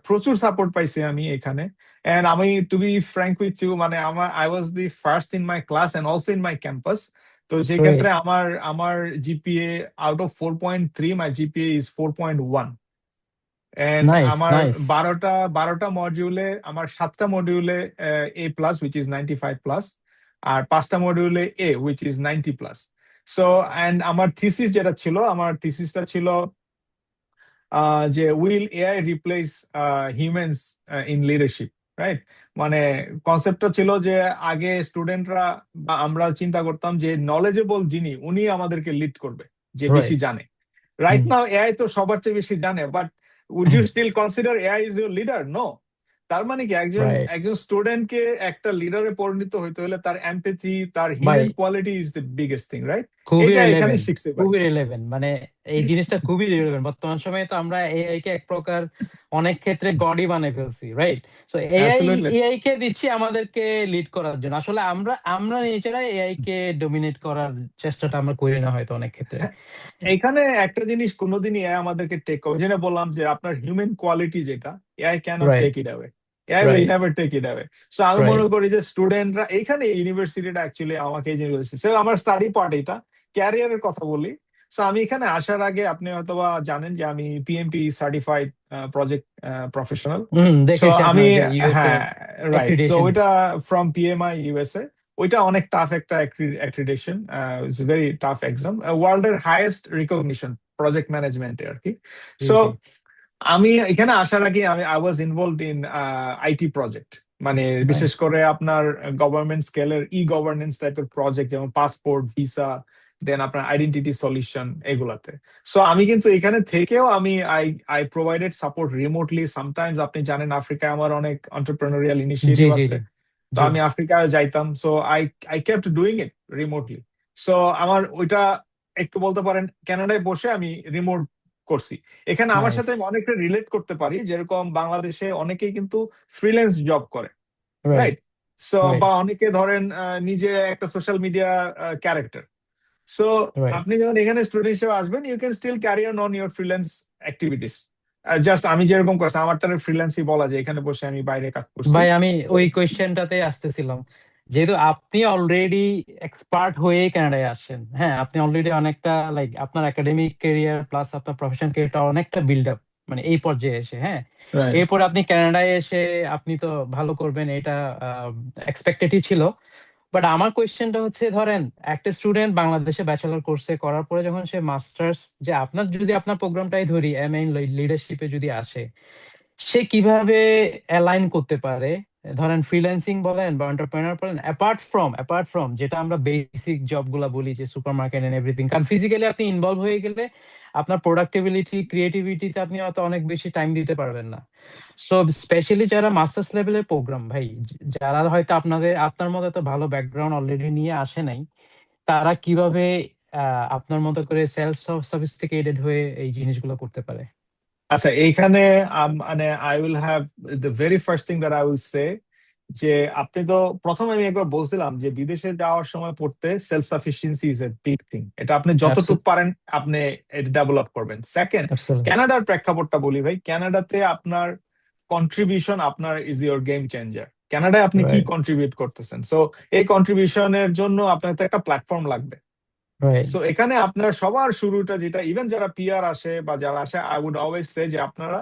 প্রচুর সাপোর্ট পাইছি আমি এখানে। And আমি, to be frank with you, মানে I was the first in my class and also in my campus. তো সেই ক্ষেত্রে
Great.
আমার GPA out of 4.3, my GPA is 4.1. And
Nice,
আমার
nice.
12টা মডিউলে, আমার 7টা মডিউলে A plus, which is 95+, আর 5টা মডিউলে A, which is 90+. So, and আমার থিসিস যেটা ছিল, আমার থিসিসটা ছিল যে will AI replace humans in leadership, right? মানে কনসেপ্টটা ছিল যে আগে স্টুডেন্টরা বা আমরা চিন্তা করতাম যে নলেজেবল যিনি, উনি আমাদেরকে লিড করবে, যে বেশি
Right.
জানে। রাইট
হুম।
নাও এআই তো সবার চেয়ে বেশি জানে, but would you still consider AI is your leader? No. তার মানে কি, একজন
Right.
একজন স্টুডেন্টকে একটা লিডারে পরিণত হইতে হলে তার এমপ্যাথি, তার
ভাই
human quality is the biggest thing, right?
খুবই
এটা এখানে
রিলেভেন্ট,
শিখছে ভাই।
খুবই রিলেভেন্ট। মানে এই জিনিসটা খুবই রিলেভেন্ট। বর্তমান সময়ে তো আমরা এআই কে এক প্রকার অনেক ক্ষেত্রে গডই বানাই ফেলছি, রাইট? So
absolutely.
এআই কে দিচ্ছি আমাদেরকে লিড করার জন্য। আসলে আমরা আমরা নিজেরাই এআই কে ডমিনেট করার চেষ্টাটা আমরা করি না হয়তো অনেক ক্ষেত্রে।
এখানে একটা জিনিস কোনোদিনই এআই আমাদেরকে টেক করে, যেটা বললাম যে আপনার হিউম্যান কোয়ালিটি যেটা, AI can't
right,
take it away, AI will
right,
never take it away. So আমি মনে
রাইট।
করি যে স্টুডেন্টরা এইখানে, ইউনিভার্সিটিটা অ্যাকচুয়ালি আমাকে এই জিনিস বলছে। So, আমার স্টাডি পার্ট এটা, ক্যারিয়ারের কথা বলি। সো আমি এখানে আসার আগে আপনি হয়তোবা জানেন যে আমি PMP certified project professional. So
দেখেছি
আমি,
আপনার যে ইউএসএ
হ্যাঁ, রাইট। So
accreditation.
ওইটা ফ্রম পিএমআই ইউএসএ, ওইটা অনেক টাফ একটা accreditation, it's very tough exam, ওয়ার্ল্ডের হাইয়েস্ট রিকগনিশন প্রজেক্ট ম্যানেজমেন্টে আর কি।
জি,
সো
জি।
আমি এখানে আসার আগে I was involved in IT project, মানে বিশেষ
নাইস।
করে আপনার গভর্নমেন্ট স্কেলের গভর্নেন্স টাইপের প্রজেক্ট, যেমন পাসপোর্ট, ভিসা, দেন আপনার আইডেন্টিটি সলিউশন, এগুলাতে। সো আমি কিন্তু এখানে থেকেও আমি I provided support remotely sometimes. আপনি জানেন আফ্রিকায় আমার অনেক এন্টারপ্রেনারিয়াল
জি,
ইনিশিয়েটিভ
জি,
আছে,
জি,
তো
জি।
আমি আফ্রিকায় যাইতাম। So I kept doing it remotely. So আমার ওইটা একটু বলতে পারেন কানাডায় বসে আমি রিমোট করছি। এখানে আমার
নাইস।
সাথে আমি অনেকটা রিলেট করতে পারি, যেরকম বাংলাদেশে অনেকেই কিন্তু ফ্রিল্যান্স জব করে,
রাইট,
রাইট? সো
রাইট,
বা অনেকে ধরেন নিজে একটা social media character. So
right.
আপনি যখন এখানে স্টুডেন্ট হিসেবে আসবেন, you can still carry on your freelance activities. Just আমি যেরকম করছি, আমার তার ফ্রিল্যান্সই বলা যায়, এখানে বসে আমি বাইরে কাজ করছি।
ভাই আমি
So,
ওই কোয়েশ্চেনটাতে আসতেছিলাম। যেহেতু আপনি অলরেডি এক্সপার্ট হয়ে কানাডায় আসছেন, হ্যাঁ, আপনি অলরেডি অনেকটা লাইক আপনার একাডেমিক ক্যারিয়ার প্লাস আপনার প্রফেশন ক্যারিয়ারটা অনেকটা বিল্ড আপ, মানে এই পর্যায়ে এসে, হ্যাঁ।
right.
এরপর আপনি কানাডায় এসে আপনি তো ভালো করবেন এটা এক্সপেক্টেডই ছিল। বাট আমার কোয়েশ্চেনটা হচ্ছে, ধরেন একটা স্টুডেন্ট বাংলাদেশে ব্যাচেলর কোর্সে করার পরে যখন সে মাস্টার্স, যে আপনার যদি আপনার প্রোগ্রামটাই ধরি, এমএ ইন লিডারশিপে যদি আসে, সে কিভাবে অ্যালাইন করতে পারে? ধরেন ফ্রিল্যান্সিং বলেন বা এন্টারপ্রেনার বলেন, অ্যাপার্ট ফ্রম যেটা আমরা বেসিক জব গুলা বলি যে সুপারমার্কেট এন্ড এভরিথিং। কারণ ফিজিক্যালি আপনি ইনভলভ হয়ে গেলে আপনার প্রোডাক্টিভিটি, ক্রিয়েটিভিটিতে আপনি হয়তো অনেক বেশি টাইম দিতে পারবেন না। সো স্পেশালি যারা মাস্টার্স লেভেলের প্রোগ্রাম ভাই, যারা হয়তো আপনার মতো এত ভালো ব্যাকগ্রাউন্ড অলরেডি নিয়ে আসে নাই, তারা কিভাবে আপনার মতো করে সেলফ সফিস্টিকেটেড হয়ে এই জিনিসগুলো করতে পারে?
আচ্ছা, এইখানে মানে I will have the very first thing that I will say, যে আপনি তো প্রথমে আমি একবার বলছিলাম যে বিদেশে যাওয়ার সময় পড়তে self sufficiency is a big thing. এটা আপনি যতটুকু পারেন আপনি এটা ডেভেলপ করবেন। Second,
absolutely.
কানাডার প্রেক্ষাপটটা বলি ভাই। কানাডাতে আপনার কন্ট্রিবিউশন আপনার ইজ ইওর গেম চেঞ্জার। কানাডায় আপনি কি
রাইট,
কন্ট্রিবিউট করতেছেন, সো এই কন্ট্রিবিউশনের জন্য আপনার তো একটা প্ল্যাটফর্ম লাগবে।
রাইট,
সো এখানে আপনার সবার শুরুটা যেটা, ইভেন যারা পিআর আসে বা যারা আসে, আই উড অলওয়েজ সে যে আপনারা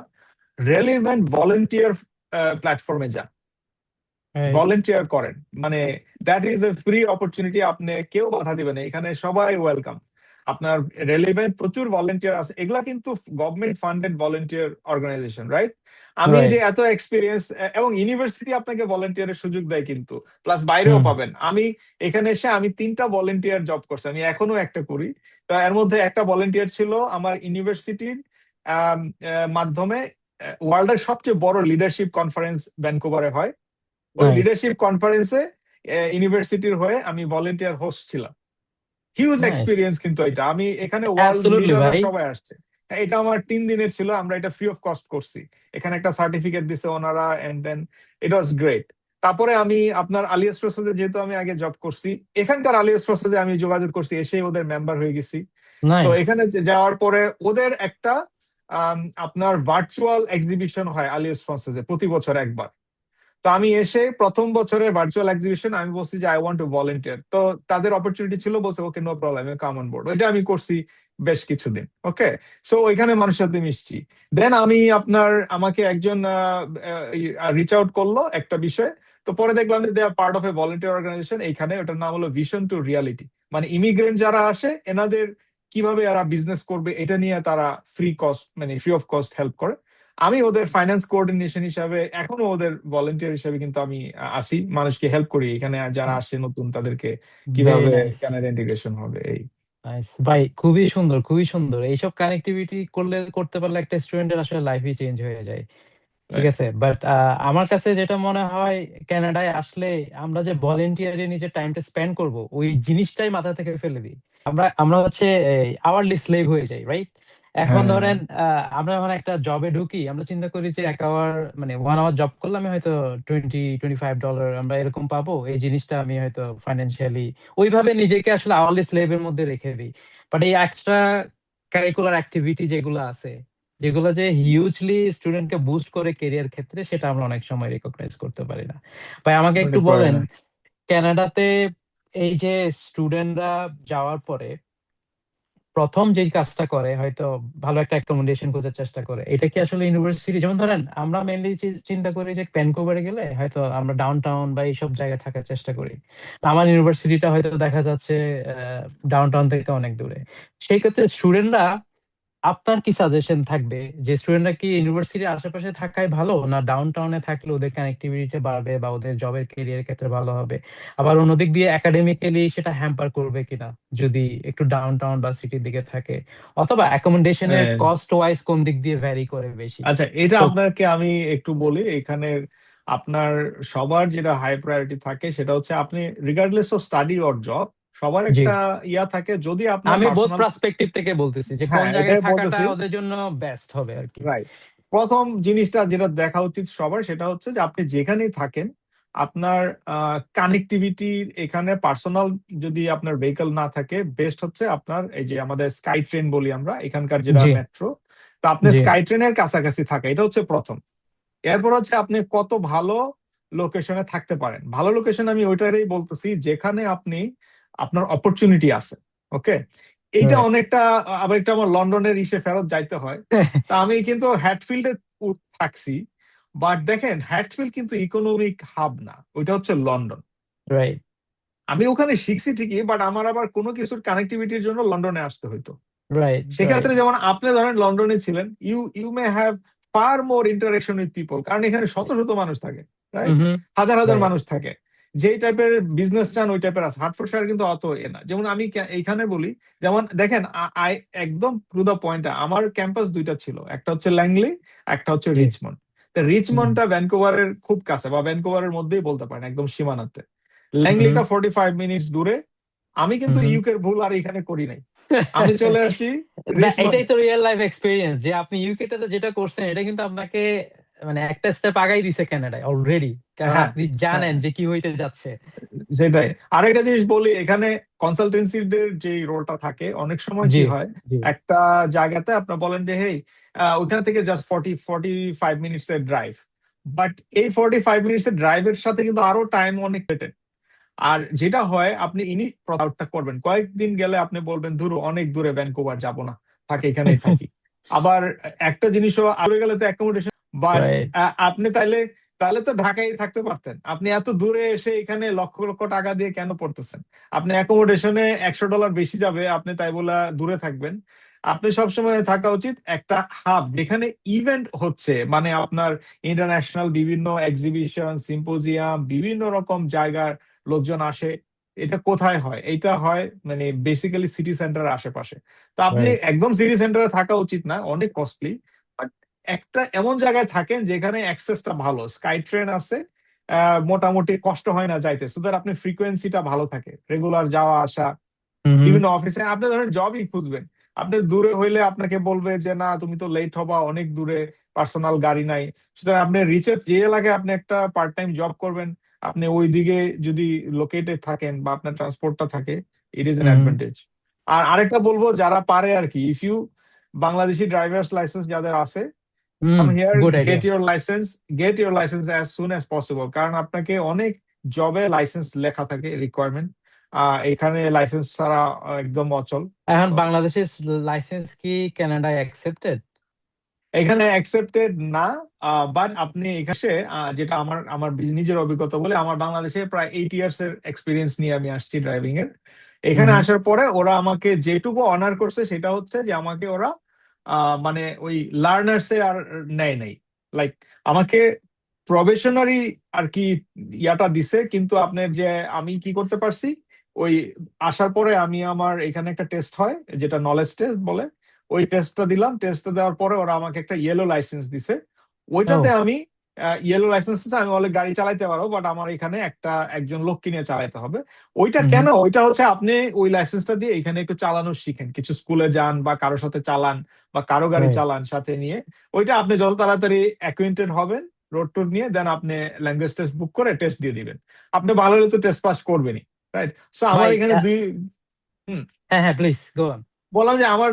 রেলিভেন্ট ভলেন্টিয়ার প্ল্যাটফর্মে যান,
রাইট।
ভলেন্টিয়ার করেন। মানে that is a free opportunity, আপনি কেউ বাধা দিবে না, এখানে সবাই ওয়েলকাম। আপনার রেলিভেন্ট প্রচুর ভলেন্টিয়ার আছে, এগুলা কিন্তু government funded volunteer organization, right? আমি যে
রাইট।
এত এক্সপিরিয়েন্স, এবং ইউনিভার্সিটি আপনাকে ভলেন্টিয়ারের সুযোগ দেয় কিন্তু, প্লাস বাইরেও
হুম।
পাবেন। আমি এখানে এসে আমি 3টা ভলেন্টিয়ার জব করছি, আমি এখনো একটা করি। তো এর মধ্যে একটা ভলেন্টিয়ার ছিল আমার ইউনিভার্সিটির মাধ্যমে, ওয়ার্ল্ডের সবচেয়ে বড় লিডারশিপ কনফারেন্স ভ্যানকুভারে হয়, ওই
নাইস,
লিডারশিপ কনফারেন্সে ইউনিভার্সিটির হয়ে আমি ভলেন্টিয়ার হোস্ট ছিলাম। Huge
nice.
এক্সপিরিয়েন্স কিন্তু এটা, আমি এখানে ওয়ার্ল্ড
অ্যাবসলিউটলি
লিডাররা
ভাই।
সবাই আসছে। হ্যাঁ, এটা আমার 3 দিনের ছিল, আমরা এটা ফ্রি অফ কস্ট করছি। এখানে একটা সার্টিফিকেট দিছে ওনারা, and then it was great. তারপরে আমি আপনার আলী এক্সপ্রেসে যেহেতু আমি আগে জব করছি, এখানকার আলী এক্সপ্রেসে আমি যোগাযোগ করছি, এসে ওদের মেম্বার হয়ে গেছি। তো
নাইস।
এখানে যাওয়ার পরে ওদের একটা আপনার ভার্চুয়াল এক্সিবিশন হয় আলী এক্সপ্রেসে প্রতি বছর একবার। তো আমি এসে প্রথম বছরের ভার্চুয়াল এক্সিবিশন আমি বলছি যে আই ওয়ান্ট টু ভলেন্টিয়ার। তো তাদের অপরচুনিটি ছিল, বলছে okay no problem, come on board. ওইটা আমি করছি বেশ কিছুদিন। ওকে, সো ওইখানে মানুষের সাথে মিশছি। দেন আমি আমাকে একজন রিচ আউট করলো একটা বিষয়। তো পরে দেখলাম যে they are part of a volunteer organization এইখানে, ওটার নাম হলো ভিশন টু রিয়ালিটি। মানে ইমিগ্রেন্ট যারা আসে এনাদের কিভাবে এরা বিজনেস করবে এটা নিয়ে তারা ফ্রি অফ কস্ট হেল্প করে। আমি ওদের ফাইন্যান্স কোঅর্ডিনেশন হিসাবে, এখনো ওদের ভলেন্টিয়ার হিসাবে কিন্তু আমি আসি, মানুষকে হেল্প করি এখানে যারা আসে নতুন, তাদেরকে
ভেরি
কিভাবে
নাইস।
কানাডা ইন্টিগ্রেশন হবে এই।
নাইস ভাই, খুবই সুন্দর, খুবই সুন্দর। এইসব কানেক্টিভিটি করতে পারলে একটা স্টুডেন্টের আসলে লাইফই চেঞ্জ হয়ে যায়। ঠিক আছে, বাট আমার কাছে যেটা মনে হয়, কানাডায় আসলে আমরা যে ভলেন্টিয়ারে নিজের টাইমটা স্পেন্ড করব, ওই জিনিসটাই মাথা থেকে ফেলে দিই। আমরা আমরা হচ্ছে আওয়ারলি স্লেভ হয়ে যাই, রাইট? এখন
হ্যাঁ,
ধরেন আমরা যখন একটা জবে ঢুকি, আমরা চিন্তা করি যে 1 আওয়ার মানে 1 আওয়ার জব করলে আমি হয়তো $20-25 আমরা এরকম পাবো। এই জিনিসটা আমি হয়তো ফাইন্যান্সিয়ালি ওইভাবে নিজেকে আসলে আওয়ারলি স্লেভের মধ্যে রেখে দিই। বাট এই এক্সট্রা কারিকুলার অ্যাক্টিভিটি যেগুলো আছে, যেগুলো যে হিউজলি স্টুডেন্টকে বুস্ট করে কেরিয়ার ক্ষেত্রে, সেটা আমরা অনেক সময় রেকগনাইজ করতে পারি না। ভাই আমাকে
মনে
একটু
পড়ে
বলেন,
না।
কানাডাতে এই যে স্টুডেন্টরা যাওয়ার পরে প্রথম যে কাজটা করে, হয়তো ভালো একটা অ্যাকোমোডেশন খোঁজার চেষ্টা করে, এটা কি আসলে ইউনিভার্সিটি, যেমন ধরেন আমরা মেইনলি চিন্তা করি যে ভ্যানকুভারে গেলে হয়তো আমরা ডাউন টাউন বা এইসব জায়গায় থাকার চেষ্টা করি। আমার ইউনিভার্সিটিটা হয়তো দেখা যাচ্ছে ডাউন টাউন থেকে অনেক দূরে। সেই ক্ষেত্রে স্টুডেন্টরা, আপনার কি সাজেশন থাকবে যে স্টুডেন্টরা কি ইউনিভার্সিটির আশেপাশে থাকাই ভালো, না ডাউন টাউনে থাকলে ওদের কানেক্টিভিটি বাড়বে বা ওদের জবের ক্যারিয়ার ক্ষেত্রে ভালো হবে? আবার অন্যদিক দিয়ে একাডেমিক্যালি সেটা হ্যাম্পার করবে কিনা যদি একটু ডাউন টাউন বা সিটির দিকে থাকে? অথবা অ্যাকোমোডেশনের
হ্যাঁ,
কস্ট ওয়াইজ কোন দিক দিয়ে ভ্যারি করে বেশি?
আচ্ছা, এটা
তো
আপনাকে আমি একটু বলি। এখানে আপনার সবার যেটা হাই প্রায়োরিটি থাকে সেটা হচ্ছে আপনি regardless of study or job, সবার
জি,
একটা ইয়া থাকে যদি আপনার
আমি বোথ
পার্সোনাল।
পার্সপেক্টিভ থেকে বলতেছি যে কোন
হ্যাঁ,
জায়গায়
এটাই
থাকাটা
বলতেছি।
ওদের জন্য বেস্ট হবে আর কি।
রাইট। প্রথম জিনিসটা যেটা দেখা উচিত সবার সেটা হচ্ছে যে আপনি যেখানেই থাকেন আপনার কানেক্টিভিটির এখানে পার্সোনাল, যদি আপনার ভেহিকল না থাকে, বেস্ট হচ্ছে আপনার এই যে আমাদের স্কাই ট্রেন বলি আমরা এখানকার যেটা
জি,
মেট্রো। তো আপনি
জি,
স্কাই ট্রেনের কাছাকাছি থাকা, এটা হচ্ছে প্রথম। এরপর হচ্ছে আপনি কত ভালো লোকেশনে থাকতে পারেন। ভালো লোকেশন আমি ওইটারই বলতেছি যেখানে আপনার অপরচুনিটি আছে। ওকে, এইটা
রাইট।
অনেকটা। আবার একটা আমার লন্ডনের ইসে ফেরত যাইতে হয়। তা আমি কিন্তু হ্যাটফিল্ডে থাকছি। বাট দেখেন, হ্যাটফিল্ড কিন্তু ইকোনমিক হাব না, ওইটা হচ্ছে লন্ডন।
রাইট,
আমি ওখানে শিখছি ঠিকই, বাট আমার আবার কোনো কিছুর কানেক্টিভিটির জন্য লন্ডনে আসতে হতো।
Right, right.
সেক্ষেত্রে যেমন আপনি ধরেন লন্ডনে ছিলেন, you you may have far more interaction with people, কারণ এখানে শত শত মানুষ থাকে, রাইট?
হুম,
হাজার হাজার
রাইট।
মানুষ থাকে। যেই টাইপের বিজনেস চান ওই টাইপের আছে। হার্টফোর্ডশায়ার কিন্তু অত এ না। যেমন আমি এইখানে বলি, যেমন দেখেন, আই একদম টু দা পয়েন্ট, আমার ক্যাম্পাস দুইটা ছিল, একটা হচ্ছে ল্যাংলি, একটা হচ্ছে
জি।
রিচমন্ড। তো
হুম,
রিচমন্ডটা ভ্যানকুভারের খুব কাছে, বা ভ্যানকুভারের মধ্যেই বলতে পারেন, একদম সীমানাতে।
হুম,
ল্যাংলিটা 45 মিনিটস দূরে। আমি কিন্তু
হুম।
ইউকের ভুল আর এখানে করি নাই। আমি চলে আসি রিচমন্ড।
এটাই তো রিয়েল লাইফ এক্সপিরিয়েন্স, যে আপনি ইউকে তে যেটা করছেন এটা কিন্তু আপনাকে মানে একটা স্টেপ আগাই দিছে কানাডায় অলরেডি। কারণ
হ্যাঁ,
আপনি
হ্যাঁ,
জানেন যে কি হইতে যাচ্ছে।
সেটাই। আরেকটা জিনিস বলি, এখানে কনসালটেন্সিদের যে রোলটা থাকে, অনেক সময়
জি,
কি হয়,
জি।
একটা জায়গাতে আপনার বলেন যে হেই, ওইখান থেকে জাস্ট 45 মিনিটস এর ড্রাইভ। বাট এই 45 মিনিটস এর ড্রাইভের সাথে কিন্তু আরো টাইম অনেক কেটে। আর যেটা হয়, আপনি আউটটা করবেন কয়েকদিন গেলে আপনি বলবেন ধুরো অনেক দূরে, ভ্যানকুভার যাব না, থাকে এখানেই থাকি। আবার একটা জিনিসও আগে গেলে তো অ্যাকোমোডেশন। But
right.
আপনি তাইলে তাহলে তো ঢাকায় থাকতে পারতেন। আপনি এত দূরে এসে এখানে লক্ষ লক্ষ টাকা দিয়ে কেন পড়তেছেন? আপনি অ্যাকোমোডেশনে $100 বেশি যাবে, আপনি তাই বলে দূরে থাকবেন? আপনি সবসময় থাকা উচিত একটা হাব যেখানে ইভেন্ট হচ্ছে, মানে আপনার ইন্টারন্যাশনাল বিভিন্ন এক্সিবিশন, সিম্পোজিয়াম, বিভিন্ন রকম জায়গার লোকজন আসে। এটা কোথায় হয়? এইটা হয় মানে বেসিক্যালি সিটি সেন্টারের আশেপাশে। তো আপনি
রাইট।
একদম সিটি সেন্টারে থাকা উচিত না, অনেক কস্টলি। বাট একটা এমন জায়গায় থাকেন যেখানে অ্যাক্সেসটা ভালো, স্কাই ট্রেন আছে, মোটামুটি কষ্ট হয় না যাইতে, সুতরাং আপনি ফ্রিকোয়েন্সিটা ভালো থাকে, রেগুলার যাওয়া আসা।
হুম,
বিভিন্ন অফিসে আপনি ধরেন জবই খুঁজবেন, আপনি দূরে হইলে আপনাকে বলবে যে না তুমি তো লেট হবা, অনেক দূরে, পার্সোনাল গাড়ি নাই। সুতরাং আপনি রিচে যে এলাকায় আপনি একটা পার্ট টাইম জব করবেন, আপনি ওইদিকে যদি লোকেটেড থাকেন বা আপনার ট্রান্সপোর্টটা থাকে, it is an
hmm
advantage. আর আরেকটা বলবো, যারা পারে আর কি, if you Bangladeshi drivers license যাদের আছে,
hmm
come here,
good
get
idea.
Your license, get your license as soon as possible. কারণ আপনাকে অনেক জবে লাইসেন্স লেখা থাকে রিকোয়ারমেন্ট, এখানে লাইসেন্স ছাড়া একদম অচল।
এখন
তো
বাংলাদেশের লাইসেন্স কি কানাডায় অ্যাকসেপ্টেড?
এখানে অ্যাকসেপ্টেড না, বাট আপনি এখানে যেটা আমার আমার নিজের অভিজ্ঞতা বলে, আমার বাংলাদেশে প্রায় 8 ইয়ার্স এর এক্সপিরিয়েন্স নিয়ে আমি আসছি ড্রাইভিং এর। এখানে
হুম
আসার পরে ওরা আমাকে যেটুকু অনার করছে সেটা হচ্ছে যে আমাকে ওরা মানে ওই লার্নার্স এ আর নেয় নাই। লাইক আমাকে প্রবেশনারি আর কি ইয়াটা দিছে, কিন্তু আপনার যে আমি কি করতে পারছি, ওই আসার পরে আমি আমার এখানে একটা টেস্ট হয় যেটা নলেজ টেস্ট বলে, ওই টেস্টটা দিলাম। টেস্টটা দেওয়ার পরে ওরা আমাকে একটা ইয়েলো লাইসেন্স দিছে। ওইটাতে
ও
আমি ইয়েলো লাইসেন্স আমি বলে গাড়ি চালাইতে পারবো, বাট আমার এখানে একজন লোক কিনে চালাইতে হবে। ওইটা
হুম
কেন? ওইটা হচ্ছে আপনি ওই লাইসেন্সটা দিয়ে এখানে একটু চালানো শিখেন, কিছু স্কুলে যান বা কারোর সাথে চালান বা কারো গাড়ি
রাইট
চালান সাথে নিয়ে। ওইটা আপনি যত তাড়াতাড়ি অ্যাকুয়েন্টেড হবেন রোড টুর নিয়ে, দেন আপনি ল্যাঙ্গুয়েজ টেস্ট বুক করে টেস্ট দিয়ে দিবেন। আপনি ভালো হলে তো টেস্ট পাস করবেনই, রাইট? সো আমার
ভাই
এখানে দুই, হুম,
হ্যাঁ হ্যাঁ প্লিজ গো অন।
বললাম যে আমার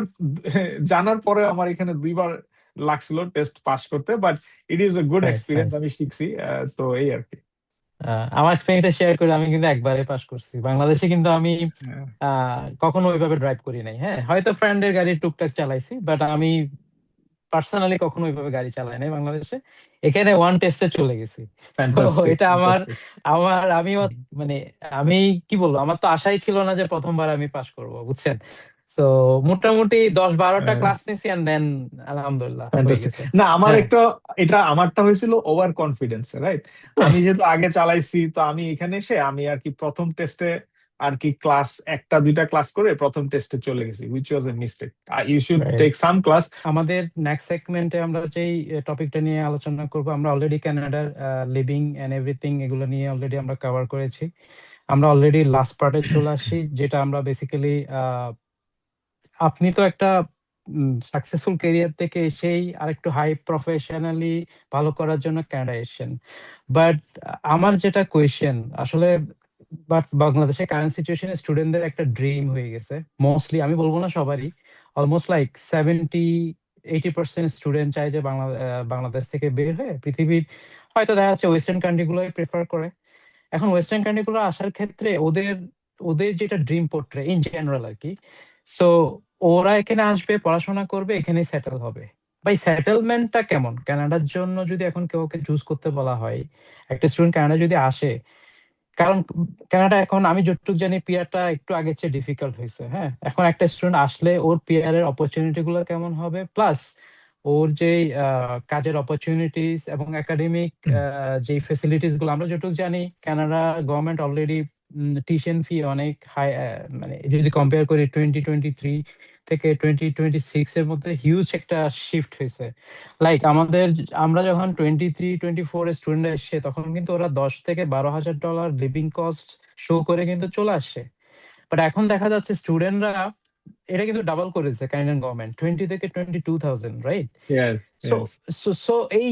জানার পরে আমার এখানে 2 বার লাগছিল টেস্ট পাস করতে, but it is a good
nice
experience,
nice.
আমি শিখছি। তো এই আর কি।
আমার এক্সপিরিয়েন্সটা শেয়ার করে, আমি কিন্তু একবারে পাস করছি বাংলাদেশে, কিন্তু আমি
হ্যাঁ,
কখনো ওইভাবে ড্রাইভ করি নাই। হ্যাঁ হয়তো ফ্রেন্ডের গাড়ি টুকটাক চালাইছি, বাট আমি পার্সোনালি কখনো ওইভাবে গাড়ি চালাই নাই বাংলাদেশে। এখানে ওয়ান টেস্টে চলে গেছি। তো
ফ্যান্টাস্টিক
এটা আমার
ফ্যান্টাস্টিক।
আমার আমিও মানে আমি কি বলবো, আমার তো আশাই ছিল না যে প্রথমবার আমি পাস করব, বুঝছেন? তো মোটামুটি 10-12টা ক্লাস নিছি, এন্ড দেন আলহামদুলিল্লাহ হয়ে
ফ্যান্টাস্টিক।
গেছে।
না, আমার
হ্যাঁ
একটা, এটা আমারটা হয়েছিল ওভার কনফিডেন্স, রাইট? আমি যেহেতু আগে চালাইছি, তো আমি এখানে এসে আমি আর কি প্রথম টেস্টে আর কি ক্লাস একটা দুইটা ক্লাস করে প্রথম টেস্টে চলে গেছি, which was a mistake. You should
right.
Take some class.
আমাদের নেক্সট সেগমেন্টে আমরা যেই টপিকটা নিয়ে আলোচনা করব, আমরা অলরেডি কানাডার লিভিং এন্ড এভরিথিং এগুলো নিয়ে অলরেডি আমরা কভার করেছি। আমরা অলরেডি লাস্ট পার্টে চলে আসি, যেটা আমরা বেসিক্যালি আপনি তো একটা সাকসেসফুল ক্যারিয়ার থেকে এসেই আরেকটু হাই প্রফেশনালি ভালো করার জন্য কানাডা এসেছেন। বাট আমার যেটা কোয়েশ্চেন আসলে, বাট বাংলাদেশের কারেন্ট সিচুয়েশনে স্টুডেন্টদের একটা ড্রিম হয়ে গেছে মোস্টলি, আমি বলবো না সবারই, অলমোস্ট লাইক 70-80% স্টুডেন্ট চায় যে বাংলাদেশ থেকে বের হয়ে পৃথিবীর হয়তো দেখা যাচ্ছে ওয়েস্টার্ন কান্ট্রি গুলোই প্রেফার করে। এখন ওয়েস্টার্ন কান্ট্রি গুলো আসার ক্ষেত্রে ওদের ওদের যেটা ড্রিম পোর্ট্রে ইন জেনারেল আর কি, সো ওরা এখানে আসবে, পড়াশোনা করবে, এখানেই সেটেল হবে। ভাই সেটেলমেন্টটা কেমন কানাডার জন্য? যদি এখন কেউ ওকে চুজ করতে বলা হয়, একটা স্টুডেন্ট কানাডা যদি আসে, কারণ কানাডা এখন আমি যতটুকু জানি পিয়ারটা একটু আগের চেয়ে ডিফিকাল্ট হয়েছে। হ্যাঁ এখন একটা স্টুডেন্ট আসলে ওর পিয়ারের অপরচুনিটি গুলো কেমন হবে, প্লাস ওর যে কাজের অপরচুনিটিস এবং একাডেমিক যে ফেসিলিটিস গুলো, আমরা যতটুকু জানি Canada government already tuition fee অনেক হাই, মানে যদি কম্পেয়ার করি 2023 থেকে 2026 এর মধ্যে হিউজ একটা শিফট হয়েছে। লাইক আমরা যখন 23-24 এর স্টুডেন্ট এসছে, তখন কিন্তু ওরা $10,000 থেকে $12,000 লিভিং কস্ট শো করে কিন্তু চলে আসছে। বাট এখন দেখা যাচ্ছে স্টুডেন্টরা এটা কিন্তু ডাবল করেছে কানাডিয়ান গভর্নমেন্ট, 20 থেকে 22,000, right?
Yes,
so
yes.
So এই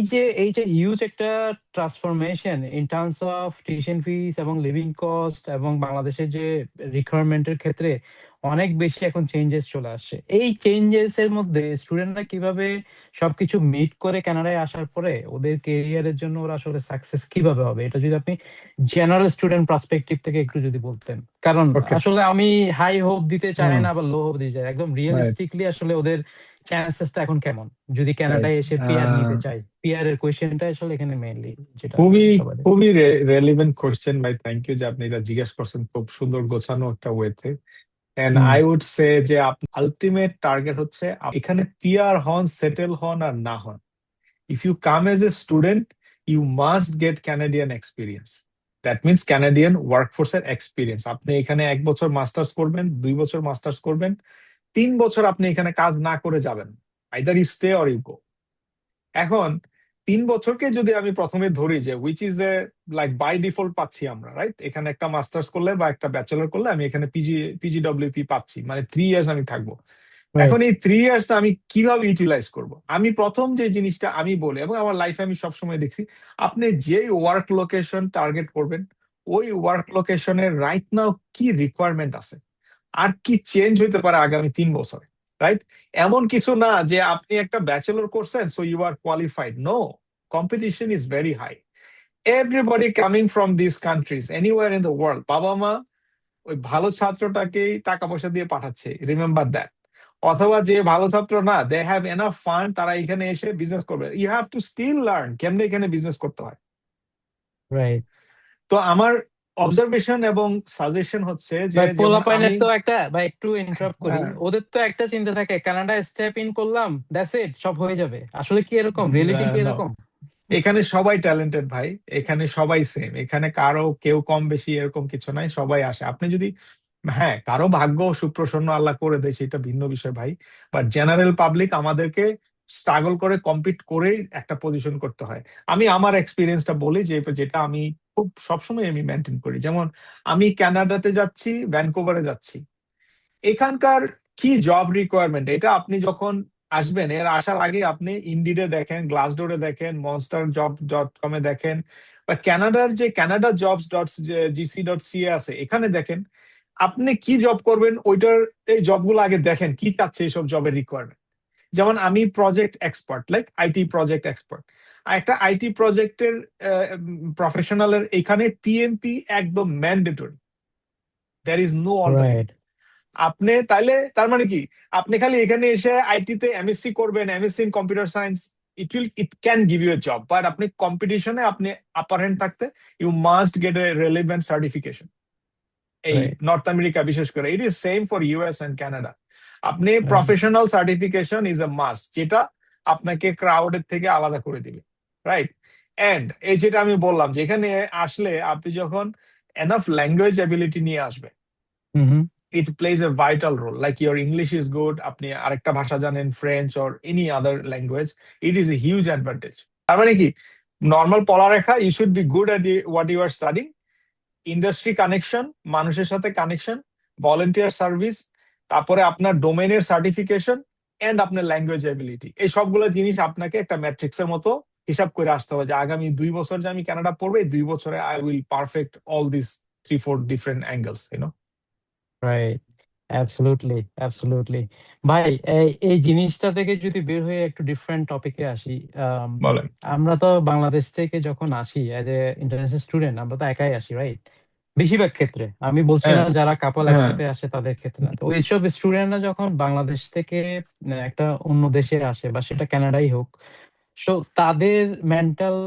যে হিউজ একটা transformation in terms of tuition fees এবং লিভিং কস্ট এবং বাংলাদেশের যে রিকোয়ারমেন্টের ক্ষেত্রে অনেক বেশি এখন চেঞ্জেস চলে আসছে। এই চেঞ্জেস এর মধ্যে স্টুডেন্টরা কিভাবে সবকিছু মিট করে কানাডায় আসার পরে ওদের কেরিয়ারের জন্য ওরা আসলে সাকসেস কিভাবে হবে, এটা যদি আপনি জেনারেল স্টুডেন্ট পার্সপেক্টিভ থেকে একটু যদি বলতেন। কারণ
ওকে,
আসলে আমি হাই হোপ দিতে চাই
হুম,
না, আবার লো হোপ দিতে চাই, একদম
রাইট,
রিয়েলিস্টিকলি আসলে ওদের চান্সেসটা এখন কেমন যদি
রাইট।
কানাডায় এসে পিআর নিতে চাই? পিআর এর কোয়েশ্চেনটা আসলে এখানে মেইনলি যেটা
খুবই
সবাই।
খুবই রেলিভেন্ট কোশ্চেন ভাই, থ্যাংক ইউ যে আপনি এটা জিজ্ঞেস করছেন খুব সুন্দর গোছানো একটা ওয়েতে। And
hmm
I would say যে আলটিমেট টার্গেট হচ্ছে এখানে পিআর হন, সেটেল হন আর না হন, if you come as a student, you must get Canadian experience. That means Canadian workforce এর experience. আপনি এখানে 1 বছর মাস্টার্স করবেন, 2 বছর মাস্টার্স করবেন, 3 বছর আপনি এখানে কাজ না করে যাবেন, either you stay or you go. এখন 3 বছরকে যদি আমি প্রথমে ধরি যে which is a like by default পাচ্ছি আমরা, রাইট? এখানে একটা মাস্টার্স করলে বা একটা ব্যাচেলর করলে আমি এখানে পিজিডব্লিউপি পাচ্ছি, মানে 3 ইয়ার্স আমি থাকবো। এখন
রাইট।
এই 3 ইয়ার্স আমি কিভাবে ইউটিলাইজ করব? আমি প্রথম যে জিনিসটা আমি বলি, এবং আমার লাইফে আমি সবসময় দেখছি, আপনি যেই ওয়ার্ক লোকেশন টার্গেট করবেন, ওই ওয়ার্ক লোকেশনের রাইট নাও কি রিকোয়ারমেন্ট আছে, আর কি চেঞ্জ হইতে পারে আগামী 3 বছরে, রাইট? এমন কিছু না যে আপনি একটা ব্যাচেলর করছেন so you are qualified, no, competition is very high. Everybody coming from this countries anywhere in the world, বাবা মা ওই ভালো ছাত্রটাকেই টাকা পয়সা দিয়ে পাঠাচ্ছে, রিমেম্বার দ্যাট। অথবা যে ভালো ছাত্র না, দে হ্যাভ এনাফ ফান্ড, তারা এখানে এসে বিজনেস করবে। You have to still learn কেমনে এখানে বিজনেস করতে হয়।
রাইট।
তো আমার অবজারভেশন এবং সাজেশন হচ্ছে যে,
ভাই
যেমন আমি
পোলাপাইনের তো একটা, ভাই একটু ইন্টারাপ্ট করি,
আহ,
ওদের তো একটা চিন্তা থাকে, কানাডায় স্টেপ ইন করলাম, দ্যাটস ইট, সব হয়ে যাবে। আসলে কি এরকম? রিয়েলিটি কি
no,
এরকম?
এখানে সবাই ট্যালেন্টেড ভাই, এখানে সবাই সেম, এখানে কারো কেউ কম বেশি এরকম কিছু নাই, সবাই আসে। আপনি যদি, হ্যাঁ, কারো ভাগ্য সুপ্রসন্ন আল্লাহ করে দেয় সেটা ভিন্ন বিষয় ভাই, বাট জেনারেল পাবলিক আমাদেরকে স্ট্রাগল করে কম্পিট করেই একটা পজিশন করতে হয়। আমি আমার এক্সপিরিয়েন্সটা বলি, যে যেটা আমি খুব সবসময় আমি মেনটেন করি। যেমন আমি কানাডাতে যাচ্ছি, ভ্যানকুভারে যাচ্ছি, এখানকার কি জব রিকোয়ারমেন্ট, এটা আপনি যখন আসবেন, এর আসার আগে আপনি ইন্ডিডে দেখেন, গ্লাসডোরে দেখেন, মনস্টার জব ডট কমে দেখেন, বা কানাডার যে Canada jobs dot GC dot CA আছে, এখানে দেখেন আপনি কি জব করবেন, ওইটার এই জবগুলো আগে দেখেন কি চাচ্ছে এইসব জবের রিকোয়ারমেন্ট। যেমন আমি project expert, like IT project expert, একটা আইটি প্রজেক্টের প্রফেশনালের এখানে পিএমপি একদম mandatory, there is no alternative.
Right.
আপনি তাইলে তার মানে কি, আপনি খালি এখানে এসে আইটি তে এমএসসি করবেন, MSc in computer science, it can give you a job, but আপনি কম্পিটিশনে আপনি আপার হ্যান্ড থাকতে you must get a relevant certification. এই
রাইট।
নর্থ আমেরিকা বিশেষ করে it is same for US and Canada. আপনি
right.
Professional certification is a must, যেটা আপনাকে ক্রাউডের থেকে আলাদা করে দিবে, রাইট? এন্ড এই যেটা আমি বললাম, যে এখানে আসলে আপনি যখন এনাফ ল্যাঙ্গুয়েজ এবিলিটি নিয়ে আসবেন,
হুম।
it plays a vital role. Like your English is good, আপনি আরেকটা ভাষা জানেন, French or any other language, it is a huge advantage. তার মানে কি, নর্মাল পড়ালেখা, you should be good at what you are studying, industry connection, মানুষের সাথে কানেকশন, ভলেন্টিয়ার সার্ভিস, তারপরে আপনার ডোমেনের সার্টিফিকেশন, এন্ড আপনার ল্যাঙ্গুয়েজ এবিলিটি, এই সবগুলো জিনিস আপনাকে একটা ম্যাট্রিক্সের মতো হিসাব করে আসতে হবে, যে আগামী 2 বছর যে আমি কানাডা পড়বো, এই 2 বছরে I will perfect all this 3-4 different angles,
right. Absolutely, absolutely. ভাই এই জিনিসটা থেকে যদি বের হয়ে একটু ডিফারেন্ট টপিকে আসি, আম,
বলেন।
আমরা তো বাংলাদেশ থেকে যখন আসি অ্যাজ এ ইন্টারন্যাশনাল স্টুডেন্ট, আমরা তো একাই আসি, রাইট? বেশিরভাগ ক্ষেত্রে, আমি বলছি
হ্যাঁ,
না যারা কাপল
হ্যাঁ,
একসাথে আসে তাদের ক্ষেত্রে না, তো ওইসব স্টুডেন্টরা যখন বাংলাদেশ থেকে একটা অন্য দেশে আসে, বা সেটা কানাডাই হোক, সো তাদের মেন্টাল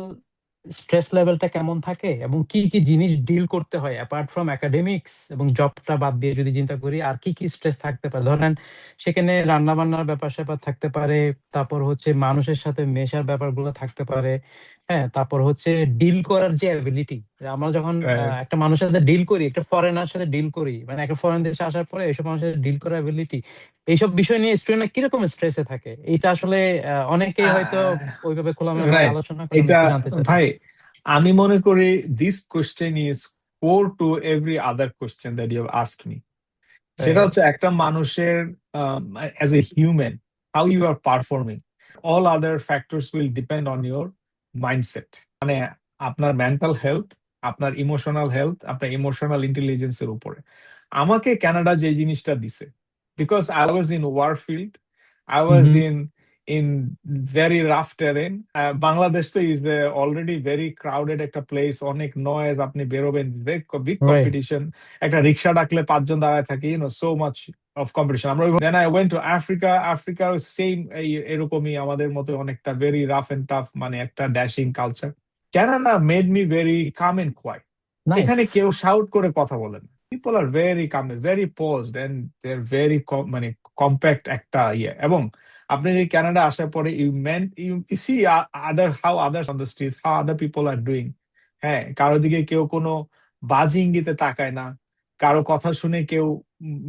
স্ট্রেস লেভেলটা কেমন থাকে, এবং কি কি জিনিস ডিল করতে হয় অ্যাপার্ট ফ্রম একাডেমিক্স এবং জবটা বাদ দিয়ে যদি চিন্তা করি, আর কি কি স্ট্রেস থাকতে পারে? ধরেন সেখানে রান্না বান্নার ব্যাপার স্যাপার থাকতে পারে, তারপর হচ্ছে মানুষের সাথে মেশার ব্যাপারগুলো থাকতে পারে, হ্যাঁ, তারপর হচ্ছে ডিল করার যে অ্যাবিলিটি, আমরা যখন
হ্যাঁ।
একটা মানুষের সাথে ডিল করি, একটা ফরেনার সাথে ডিল করি, মানে একটা ফরেন দেশে আসার পরে এইসব মানুষের সাথে ডিল করার অ্যাবিলিটি, এইসব বিষয় নিয়ে স্টুডেন্টরা কিরকম স্ট্রেসে থাকে, এটা আসলে অনেকেই হয়তো ওইভাবে খোলামেলা ভাবে
রাইট,
আলোচনা করে, আমি
এটা
একটু জানতে
ভাই,
চাচ্ছিলাম।
আমি মনে করি this question is core to every other question that you ask me. সেটা
রাইট।
হচ্ছে একটা মানুষের as a human, how you are performing, all other factors will depend on your mindset. মানে আপনার মেন্টাল হেলথ, আপনার ইমোশনাল হেলথ, আপনার ইমোশনাল ইন্টেলিজেন্সের উপরে। আমাকে কানাডা যে জিনিসটা দিছে, because I was in war field, I was
hmm.
In very rough terrain. Bangladesh তো ইজ অলরেডি ভেরি ক্রাউডেড একটা প্লেস, অনেক নয়েজ, আপনি বেরোবেন, বিগ
রাইট।
কম্পিটিশন, একটা রিক্সা ডাকলে 5 জন দাঁড়ায় থাকে, সো মাচ অফ কম্পিটিশন। আমরা then I went to Africa, আফ্রিকার সেম এরকমই আমাদের মতো অনেকটা ভেরি রাফ এন্ড টাফ, মানে একটা dashing culture. Canada made me very calm and quiet.
Nice.
এখানে কেউ শাউট করে কথা বলে না, people are very calm, very poised, and they are very মানে কম্প্যাক্ট একটা ইয়ে। এবং আপনি যদি কানাডা আসার পরে you see other how others on the street, how other people are doing. হ্যাঁ, কারো দিকে কেউ কোনো বাজে ইঙ্গিতে তাকায় না, কারো কথা শুনে কেউ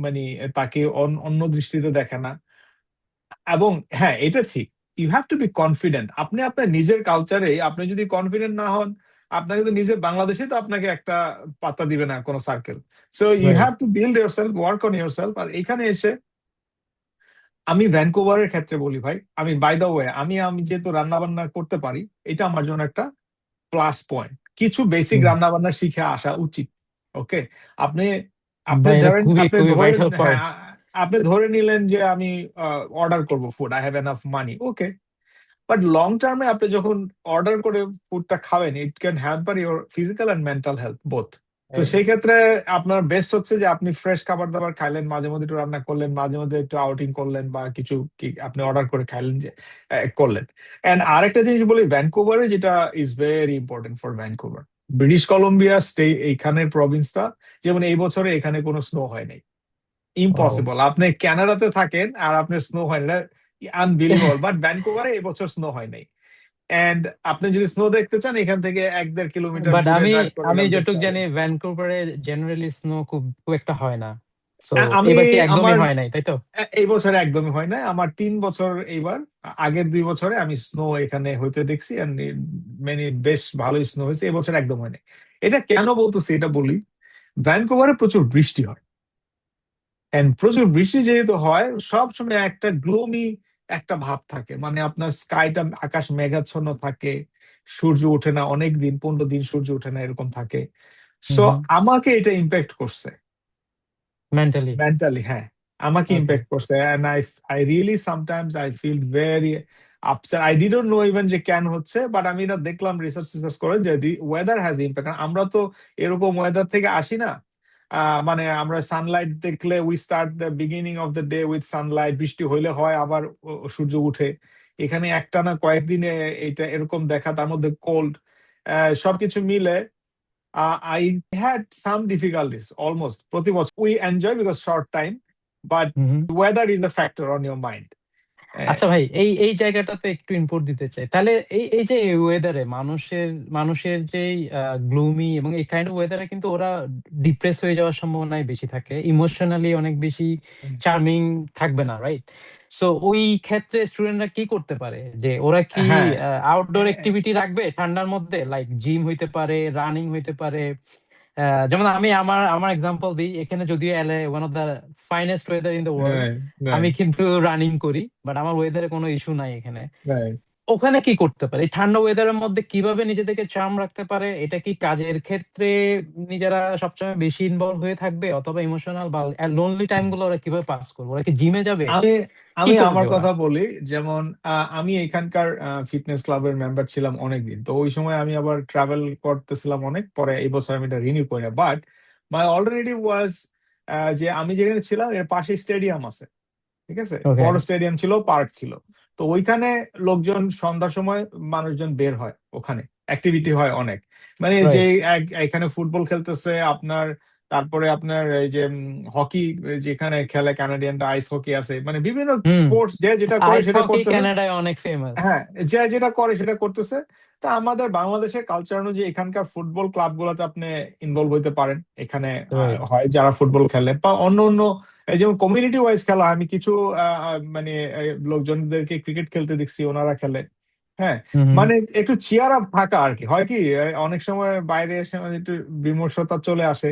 মানে তাকে অন্য দৃষ্টিতে দেখে না। এবং হ্যাঁ, এটা ঠিক, you have to be confident. আপনি আপনার নিজের কালচারে আপনি যদি কনফিডেন্ট না হন, আপনাকে তো নিজের বাংলাদেশে তো আপনাকে একটা পাত্তা দিবে না কোনো circle. So you
right.
Have to build yourself, work on yourself. আর এখানে এসে আমি ভ্যানকুভারের ক্ষেত্রে বলি ভাই, আমি বাই দ্য ওয়ে, আমি আমি যেহেতু রান্না বান্না করতে পারি, এটা আমার জন্য একটা প্লাস পয়েন্ট। কিছু বেসিক
হুম।
রান্না বান্না শিখে আসা উচিত। ওকে, আপনি আপনি
ভাই এটা
ধরেন,
খুবই
আপনি
খুবই
ধরেন,
ভাইটাল
হ্যাঁ,
পয়েন্ট।
আপনি ধরে নিলেন যে আমি অর্ডার করব food, I have enough money, okay. But long টার্মে আপনি যখন অর্ডার করে ফুডটা খাবেন, it can hamper your physical and mental health both. তো সেই ক্ষেত্রে আপনার বেস্ট হচ্ছে যে আপনি ফ্রেশ খাবার দাবার খাইলেন, মাঝে মধ্যে একটু রান্না করলেন, মাঝে মধ্যে একটু আউটিং করলেন, বা কিছু কি আপনি অর্ডার করে খাইলেন, যে করলেন। এন্ড আরেকটা জিনিস বলি, ভ্যানকুভারে যেটা is very important for Vancouver, British Columbia stay, এইখানের প্রভিন্সটা, যেমন এই বছরে এখানে কোনো স্নো হয় নাই।
ও।
ইম্পসিবল, আপনি কানাডাতে থাকেন আর আপনার স্নো হয় না, আনবিলিভেবল। বাট ভ্যানকুভারে এবছর স্নো হয় নাই। এন্ড আপনি যদি স্নো দেখতে চান, এখান থেকে 1-1.5 কিলোমিটার
বাট
দূরে
আমি
ড্রাইভ করে
আমি
গেলে দেখতে
যতটুকু জানি
পাবেন।
ভ্যানকুভারে জেনারেলি স্নো খুব খুব একটা হয় না। সো
আমি
এবার কি একদমই
আমার
হয় নাই, তাই তো?
এই বছরে একদমই হয় না, আমার 3 বছর এইবার, আগের 2 বছরে আমি স্নো এখানে হইতে দেখছি, এন্ড মানে বেশ ভালোই স্নো হয়েছে, এবছর একদম হয় না। এটা কেন বলতেছি এটা বলি, ভ্যানকুভারে প্রচুর বৃষ্টি হয়, এন্ড প্রচুর বৃষ্টি যেহেতু হয়, সব সময় একটা গ্লোমি একটা ভাব থাকে, মানে আপনার স্কাইটা, আকাশ মেঘাচ্ছন্ন থাকে, সূর্য ওঠে না, অনেক দিন, 15 দিন সূর্য ওঠে না, এরকম থাকে। So
hmm.
আমাকে এটা ইম্প্যাক্ট করছে
মেন্টালি।
মেন্টালি, হ্যাঁ, আমাকে
ওকে।
ইম্প্যাক্ট করছে। And I really sometimes I feel very upset, I didn't know even যে কেন হচ্ছে, বাট আমি এটা দেখলাম রিসার্চ টিসার্চ করে যে দি ওয়েদার হ্যাজ ইম্প্যাক্ট। কারণ আমরা তো এরকম ওয়েদার থেকে আসি না। মানে আমরা সানলাইট দেখলে we start the beginning of the day with Sunlight, বৃষ্টি হইলে হয় আবার সূর্য উঠে। এখানে একটানা কয়েকদিনে এটা এরকম দেখা, তার মধ্যে কোল্ড, সবকিছু মিলে I had some difficulties almost প্রতি বছর। We enjoy because short time, but
hmm.
weather is a factor on your mind. Uh,
আচ্ছা ভাই, এই এই জায়গাটাতে একটু ইনপুট দিতে চাই তাহলে। এই এই যে ওয়েদারে মানুষের মানুষের যে গ্লুমি এবং এই কাইন্ড অফ ওয়েদারে কিন্তু ওরা ডিপ্রেস হয়ে যাওয়ার সম্ভাবনাই বেশি থাকে, ইমোশনালি অনেক বেশি চার্মিং থাকবে না, রাইট? সো ওই ক্ষেত্রে স্টুডেন্টরা কি করতে পারে, যে ওরা কি
হ্যাঁ,
আউটডোর
হ্যাঁ,
অ্যাক্টিভিটি রাখবে ঠান্ডার মধ্যে, লাইক জিম হইতে পারে, রানিং হইতে পারে? যেমন আমি আমার আমার এক্সাম্পল দিই, এখানে যদিও LA one of the finest weather in the world,
right,
আমি
right,
কিন্তু রানিং করি, বাট আমার ওয়েদারে কোনো ইস্যু নাই এখানে।
right.
ওখানে কি করতে পারে, এই ঠান্ডা ওয়েদারের মধ্যে কিভাবে নিজেদেরকে চার্ম রাখতে পারে? এটা কি কাজের ক্ষেত্রে নিজেরা সবসময় বেশি ইনভলভ হয়ে থাকবে, অথবা ইমোশনাল বা লোনলি টাইম গুলো ওরা কিভাবে পাস করবে? ওরা কি জিমে যাবে?
আমি
কি
আমি
করবে
আমার
ওরা?
কথা বলি, যেমন আমি এখানকার ফিটনেস ক্লাবের মেম্বার ছিলাম অনেকদিন, তো ওই সময় আমি আবার ট্রাভেল করতেছিলাম অনেক, পরে এই বছর আমি এটা রিনিউ করি না। বাট মাই অলরেডি ওয়াজ, যে আমি যেখানে ছিলাম এর পাশে স্টেডিয়াম আছে, ঠিক আছে,
ওকে।
বড় স্টেডিয়াম ছিল, পার্ক ছিল। তো ওইখানে লোকজন সন্ধ্যার সময় মানুষজন বের হয়, ওখানে অ্যাক্টিভিটি হয় অনেক। মানে যে
রাইট।
এখানে ফুটবল খেলতেছে আপনার, তারপরে আপনার এই যে হকি যেখানে খেলে কানাডিয়ানরা, আইস হকি আছে, মানে বিভিন্ন
হুম।
স্পোর্টস যে যেটা করে
আইস
সেটা
হকি
করতেছে।
কানাডায় অনেক ফেমাস।
হ্যাঁ, যে যেটা করে সেটা করতেছে। তা আমাদের বাংলাদেশের কালচার অনুযায়ী এখানকার ফুটবল ক্লাব গুলোতে আপনি ইনভলভ হইতে পারেন। এখানে
রাইট।
হয় যারা ফুটবল খেলে, বা অন্য অন্য এই যেমন কমিউনিটি ওয়াইজ খেলা হয়। আমি কিছু মানে লোকজনদেরকে ক্রিকেট খেলতে দেখছি, ওনারা খেলে। হ্যাঁ,
হুম হুম।
মানে একটু চিয়ার আপ থাকা আর কি, হয় কি অনেক সময় বাইরে এসে মানে একটু বিমর্ষতা চলে আসে।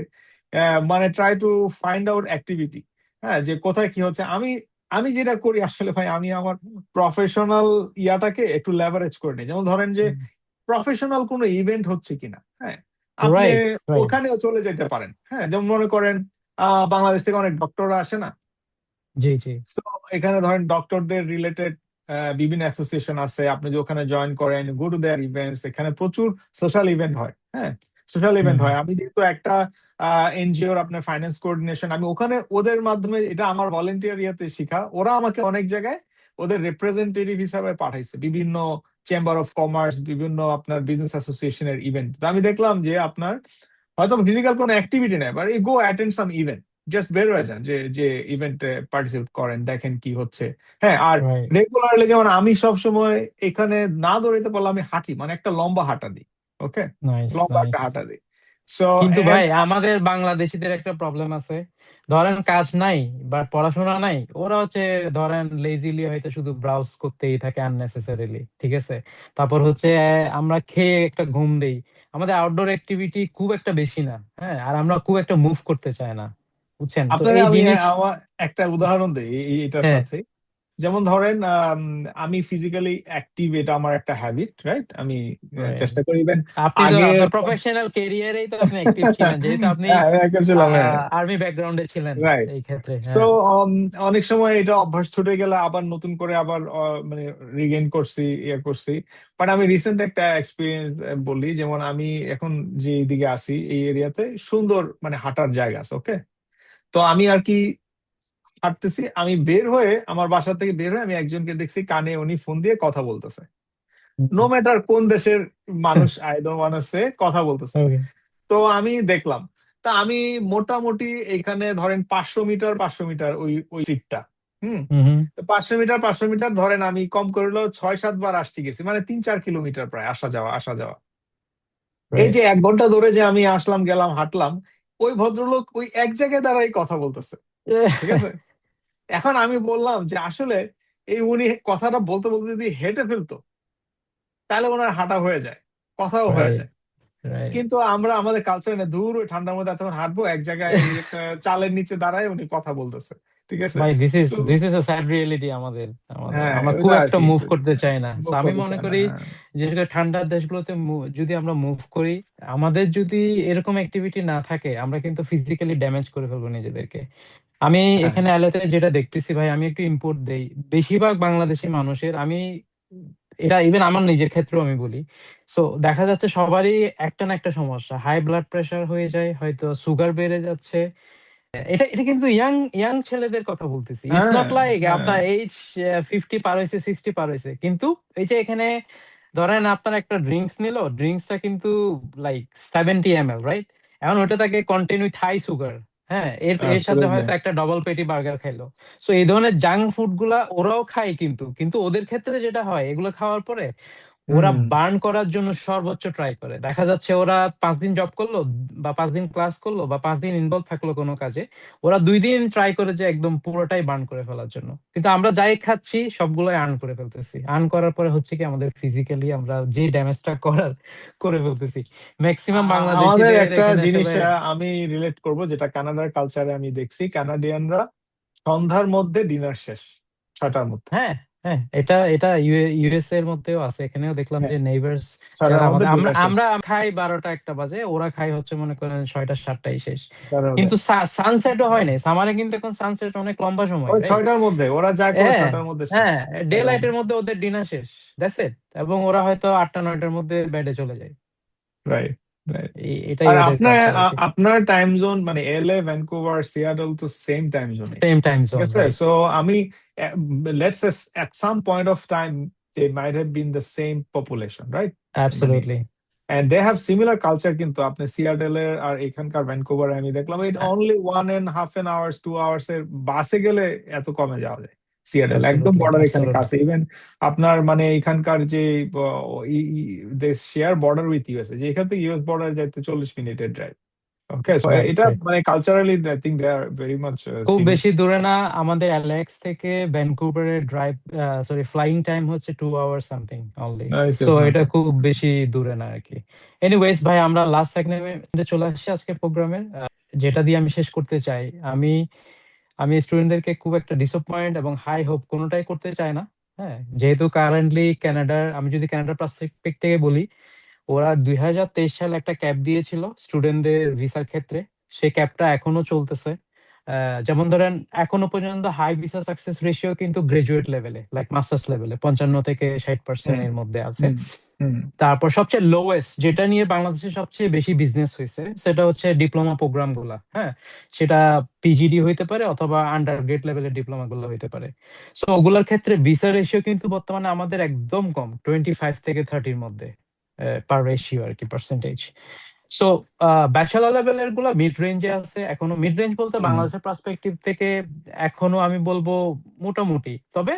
মানে try to find out activity, হ্যাঁ, যে কোথায় কি হচ্ছে। আমি আমি যেটা করি আসলে ভাই, আমি আমার প্রফেশনাল ইয়াটাকে একটু লেভারেজ করে নিই। যেমন ধরেন যে প্রফেশনাল কোনো ইভেন্ট হচ্ছে কিনা, হ্যাঁ, আপনি
রাইট রাইট।
ওখানেও চলে যেতে পারেন। হ্যাঁ, যেমন মনে করেন বাংলাদেশ থেকে অনেক ডক্টররা আসে না,
জি জি।
সো এখানে ধরেন ডক্টরদের রিলেটেড বিভিন্ন অ্যাসোসিয়েশন আছে, আপনি যে ওখানে জয়েন করেন, গো টু দেয়ার ইভেন্টস, এখানে প্রচুর সোশ্যাল ইভেন্ট হয়। হ্যাঁ, সোশ্যাল
হুম
ইভেন্ট
হুম।
হয়। আমি যেহেতু একটা এনজিওর আপনার ফাইন্যান্স কোঅর্ডিনেশন, আমি ওখানে ওদের মাধ্যমে, এটা আমার ভলেন্টিয়ার ইয়াতে শিখা, ওরা আমাকে অনেক জায়গায় ওদের রিপ্রেজেন্টেটিভ হিসাবে পাঠাইছে, বিভিন্ন চেম্বার অফ কমার্স, বিভিন্ন আপনার বিজনেস অ্যাসোসিয়েশনের ইভেন্ট। তো আমি দেখলাম যে আপনার হয়তো ফিজিক্যাল কোনো অ্যাক্টিভিটি নেই, but go attend some event, just বের হয়ে যান, যে যে ইভেন্টে পার্টিসিপেট করেন, দেখেন কি হচ্ছে। হ্যাঁ, আর
রাইট।
রেগুলারলি যেমন আমি সব সময় এখানে না দৌড়াইতে পারলে আমি হাঁটি, মানে একটা লম্বা হাঁটা দিই। ওকে,
নাইস
লম্বা একটা
নাইস।
হাঁটা দিই। সো
কিন্তু ভাই
এন্ড
আমাদের বাংলাদেশিদের একটা প্রবলেম আছে, ধরেন কাজ নাই বা পড়াশোনা নাই, ওরা হচ্ছে ধরেন লেজিলি হয়তো শুধু ব্রাউজ করতেই থাকে আননেসেসারিলি, ঠিক আছে? তারপর হচ্ছে আমরা খেয়ে একটা ঘুম দেই, আমাদের আউটডোর অ্যাক্টিভিটি খুব একটা বেশি না, হ্যাঁ, আর আমরা খুব একটা মুভ করতে চাই না, বুঝছেন তো
আপনারা
এই
আমি
জিনিস।
আমার একটা উদাহরণ দিই এটার
হ্যাঁ।
সাথে। যেমন ধরেন আমি ফিজিক্যালি অ্যাক্টিভ, এটা আমার একটা হ্যাবিট, রাইট? আমি
রাইট।
চেষ্টা করি ইভেন
আপনি তো
আগে
আপনার প্রফেশনাল ক্যারিয়ারেই তো আপনি অ্যাক্টিভ ছিলেন, যেহেতু আপনি
হ্যাঁ আমি একটা ছিলাম, হ্যাঁ,
আর্মি ব্যাকগ্রাউন্ডে ছিলেন
রাইট।
এই ক্ষেত্রে।
সো
হ্যাঁ।
অনেক সময় এটা অভ্যাস ছুটে গেলে আবার নতুন করে আবার মানে রিগেইন করছি, ইয়ে করছি। বাট আমি রিসেন্ট একটা এক্সপিরিয়েন্স বলি, যেমন আমি এখন যে দিকে আছি এই এরিয়াতে সুন্দর মানে হাঁটার জায়গা আছে, ওকে? তো আমি আর কি হাঁটতেছি, আমি বের হয়ে আমার বাসা থেকে বের হয়ে আমি একজনকে দেখছি কানে উনি ফোন দিয়ে কথা বলতেছে। নো ম্যাটার কোন দেশের মানুষ, আই ডোন্ট ওয়ান্ট সে, কথা বলতেছে।
ওকে।
তো আমি দেখলাম, তা আমি মোটামুটি এখানে ধরেন 500 মিটার 500 মিটার ওই ওই ট্রিপটা, হুম,
হুম হুম।
তো 500 মিটার 500 মিটার ধরেন আমি কম করলেও 6-7 বার আসছি গেছি, মানে 3-4 কিলোমিটার প্রায় আসা যাওয়া আসা যাওয়া। এই
রাইট।
যে 1 ঘন্টা ধরে যে আমি আসলাম গেলাম হাঁটলাম, ওই ভদ্রলোক ওই এক জায়গায় দাঁড়াই কথা বলতেছে, ঠিক আছে? এখন আমি বললাম যে আসলে এই উনি কথাটা বলতে বলতে যদি হেঁটে ফেলতো তাহলে ওনার হাঁটা হয়ে যায়, কথাও হয়ে
রাইট।
যায়।
রাইট।
কিন্তু আমরা আমাদের কালচারে না, দূর ওই ঠান্ডার মধ্যে এতক্ষণ হাঁটবো, এক জায়গায় ওই একটা চালের নিচে দাঁড়ায় উনি কথা বলতেছে, ঠিক আছে?
ভাই, this is
So,
this is a sad reality. আমাদের আমাদের
হ্যাঁ
আমরা খুব
ওইটা আর
একটা
কি,
মুভ করতে চাই না। তো
মুখ
আমি
করতে
মনে
চায় না,
করি,
হ্যাঁ।
বিশেষ করে ঠান্ডার দেশগুলোতে যদি আমরা মুভ করি, আমাদের যদি এরকম অ্যাক্টিভিটি না থাকে, আমরা কিন্তু ফিজিক্যালি ড্যামেজ করে ফেলবো নিজেদেরকে। আমি
হ্যাঁ,
এখানে এলাতে যেটা দেখতেছি ভাই, আমি একটু ইম্পোর্ট দেই বেশিরভাগ বাংলাদেশি মানুষের। আমি এটা ইভেন আমার নিজের ক্ষেত্রেও আমি বলি। সো দেখা যাচ্ছে সবারই একটা না একটা সমস্যা, হাই ব্লাড প্রেশার হয়ে যায়, হয়তো সুগার বেড়ে যাচ্ছে। এটা এটা কিন্তু ইয়াং ইয়াং ছেলেদের কথা বলতেছি। ইটস
হ্যাঁ,
নট লাইক
হ্যাঁ।
আপনার এইজ 50 পার হয়েছে, 60 পার হয়েছে, কিন্তু এই যে এখানে ধরেন আপনার একটা ড্রিঙ্কস নিল, ড্রিঙ্কসটা কিন্তু লাইক 70 ml, রাইট? এখন ওটা তাকে কন্টিনিউ থাই সুগার, হ্যাঁ, এর এর সাথে
অ্যাবসলিউটলি।
হয়তো একটা ডবল পেটি বার্গার খাইলো। সো এই ধরনের জাঙ্ক ফুড গুলা ওরাও খায়, কিন্তু কিন্তু ওদের ক্ষেত্রে যেটা হয়, এগুলো খাওয়ার পরে ওরা
হুম।
বার্ন করার জন্য সর্বোচ্চ ট্রাই করে। দেখা যাচ্ছে ওরা 5 দিন জব করলো বা 5 দিন ক্লাস করলো বা 5 দিন ইনভলভ থাকলো কোনো কাজে, ওরা 2 দিন ট্রাই করে যে একদম পুরোটাই বার্ন করে ফেলার জন্য। কিন্তু আমরা যাই খাচ্ছি সবগুলোই আর্ন করে ফেলতেছি। আর্ন করার পরে হচ্ছে কি, আমাদের ফিজিক্যালি আমরা যে ড্যামেজটা করার করে ফেলতেছি। ম্যাক্সিমাম
আমাদের
বাংলাদেশিদের
একটা
এখানে
জিনিস
আসলে।
আমি রিলেট করব, যেটা কানাডার কালচারে আমি দেখছি, কানাডিয়ানরা সন্ধ্যার মধ্যে ডিনার শেষ, 6টার মধ্যে।
হ্যাঁ, হ্যাঁ, এটা এটা ইউএসএ এর মধ্যেও আছে। এখানেও দেখলাম
হ্যাঁ,
যে নেইবার্স
6টার
যারা
মধ্যে
আমাদের, আমরা
ডিনার শেষ,
আমরা খাই 12টা 1টা বাজে, ওরা খাই হচ্ছে মনে করেন 6টা 7টায় শেষ।
6টার মধ্যে।
কিন্তু সানসেটও হয় নাই। সামারে কিন্তু এখন সানসেট অনেক লম্বা সময়,
ওই
রাইট?
6টার মধ্যে ওরা যা করে
হ্যাঁ,
6টার মধ্যে শেষ,
হ্যাঁ, ডে
6টার মধ্যে।
লাইটের মধ্যে ওদের ডিনার শেষ, দ্যাটস ইট। এবং ওরা হয়তো 8টা 9টার মধ্যে বেডে চলে যায়।
Right, right.
এটাই
আর
ওদের
আপনার
কালচার আর কি।
আপনার টাইম জোন মানে এলএ, ভ্যানকুভার, সিয়াটল তো সেম টাইম জোনে,
সেম টাইম
ঠিক
জোন,
আছে?
রাইট?
সো আমি let's at some point of time they might have been the same population, right? মানে
absolutely.
And they have similar culture, কিন্তু আপনি সিয়াটেলের আর এখানকার ভ্যানকুভারে আমি দেখলাম ইট অনলি 1.5 hours 2 hours এর বাসে গেলে এত কমে যাওয়া যায়। সিয়াটেল একদম
অ্যাবসলিউটলি।
বর্ডার এখানে
অ্যাবসলিউটলি।
কাছে, ইভেন আপনার মানে এখানকার যে they share border with USA, যে এখান থেকে ইউএস বর্ডার যাইতে 40 মিনিটের ড্রাইভ, ওকে? সো
রাইট,
এটা
রাইট।
মানে culturally I think they are very much
খুব
সিমিলার।
বেশি দূরে না। আমাদের অ্যালেক্স থেকে ভ্যানকুভারের ড্রাইভ, সরি, ফ্লাইং টাইম হচ্ছে 2 hour something only.
It's
so
just
এটা
নাথিং।
খুব বেশি দূরে না আর কি। এনিওয়েজ ভাই, আমরা লাস্ট সেগমেন্টে চলে আসছি আজকে প্রোগ্রামের, যেটা দিয়ে আমি শেষ করতে চাই। আমি আমি স্টুডেন্টদেরকে খুব একটা ডিসঅ্যাপয়েন্ট এবং হাই হোপ কোনোটাই করতে চাই না। হ্যাঁ, যেহেতু কারেন্টলি কানাডার, আমি যদি কানাডার পার্সপেক্টিভ থেকে বলি, ওরা 2023 সালে একটা ক্যাপ দিয়েছিল স্টুডেন্টদের ভিসার ক্ষেত্রে। সেই ক্যাপটা এখনো চলতেছে। যেমন ধরেন, এখনো পর্যন্ত হাই ভিসা সাকসেস রেশিও কিন্তু গ্রাজুয়েট লেভেলে, লাইক মাস্টার্স লেভেলে 55 থেকে 60%
হুম,
এর মধ্যে আছে।
হুম, হুম,
তারপর সবচেয়ে লোয়েস্ট, যেটা নিয়ে বাংলাদেশে সবচেয়ে বেশি বিজনেস হয়েছে, সেটা হচ্ছে ডিপ্লোমা প্রোগ্রাম গুলা। হ্যাঁ, সেটা পিজিডি হইতে পারে অথবা আন্ডার গ্রেড লেভেলের ডিপ্লোমা গুলো হইতে পারে। সো ওগুলোর ক্ষেত্রে ভিসা রেশিও কিন্তু বর্তমানে আমাদের একদম কম, 25 থেকে 30-র মধ্যে পার রেশিও আর কি, পার্সেন্টেজ। সো ব্যাচেলর লেভেলের গুলা মিড রেঞ্জে আছে এখনো। মিড রেঞ্জ বলতে
হুম,
বাংলাদেশের পার্সপেক্টিভ থেকে এখনো আমি বলবো মোটামুটি। তবে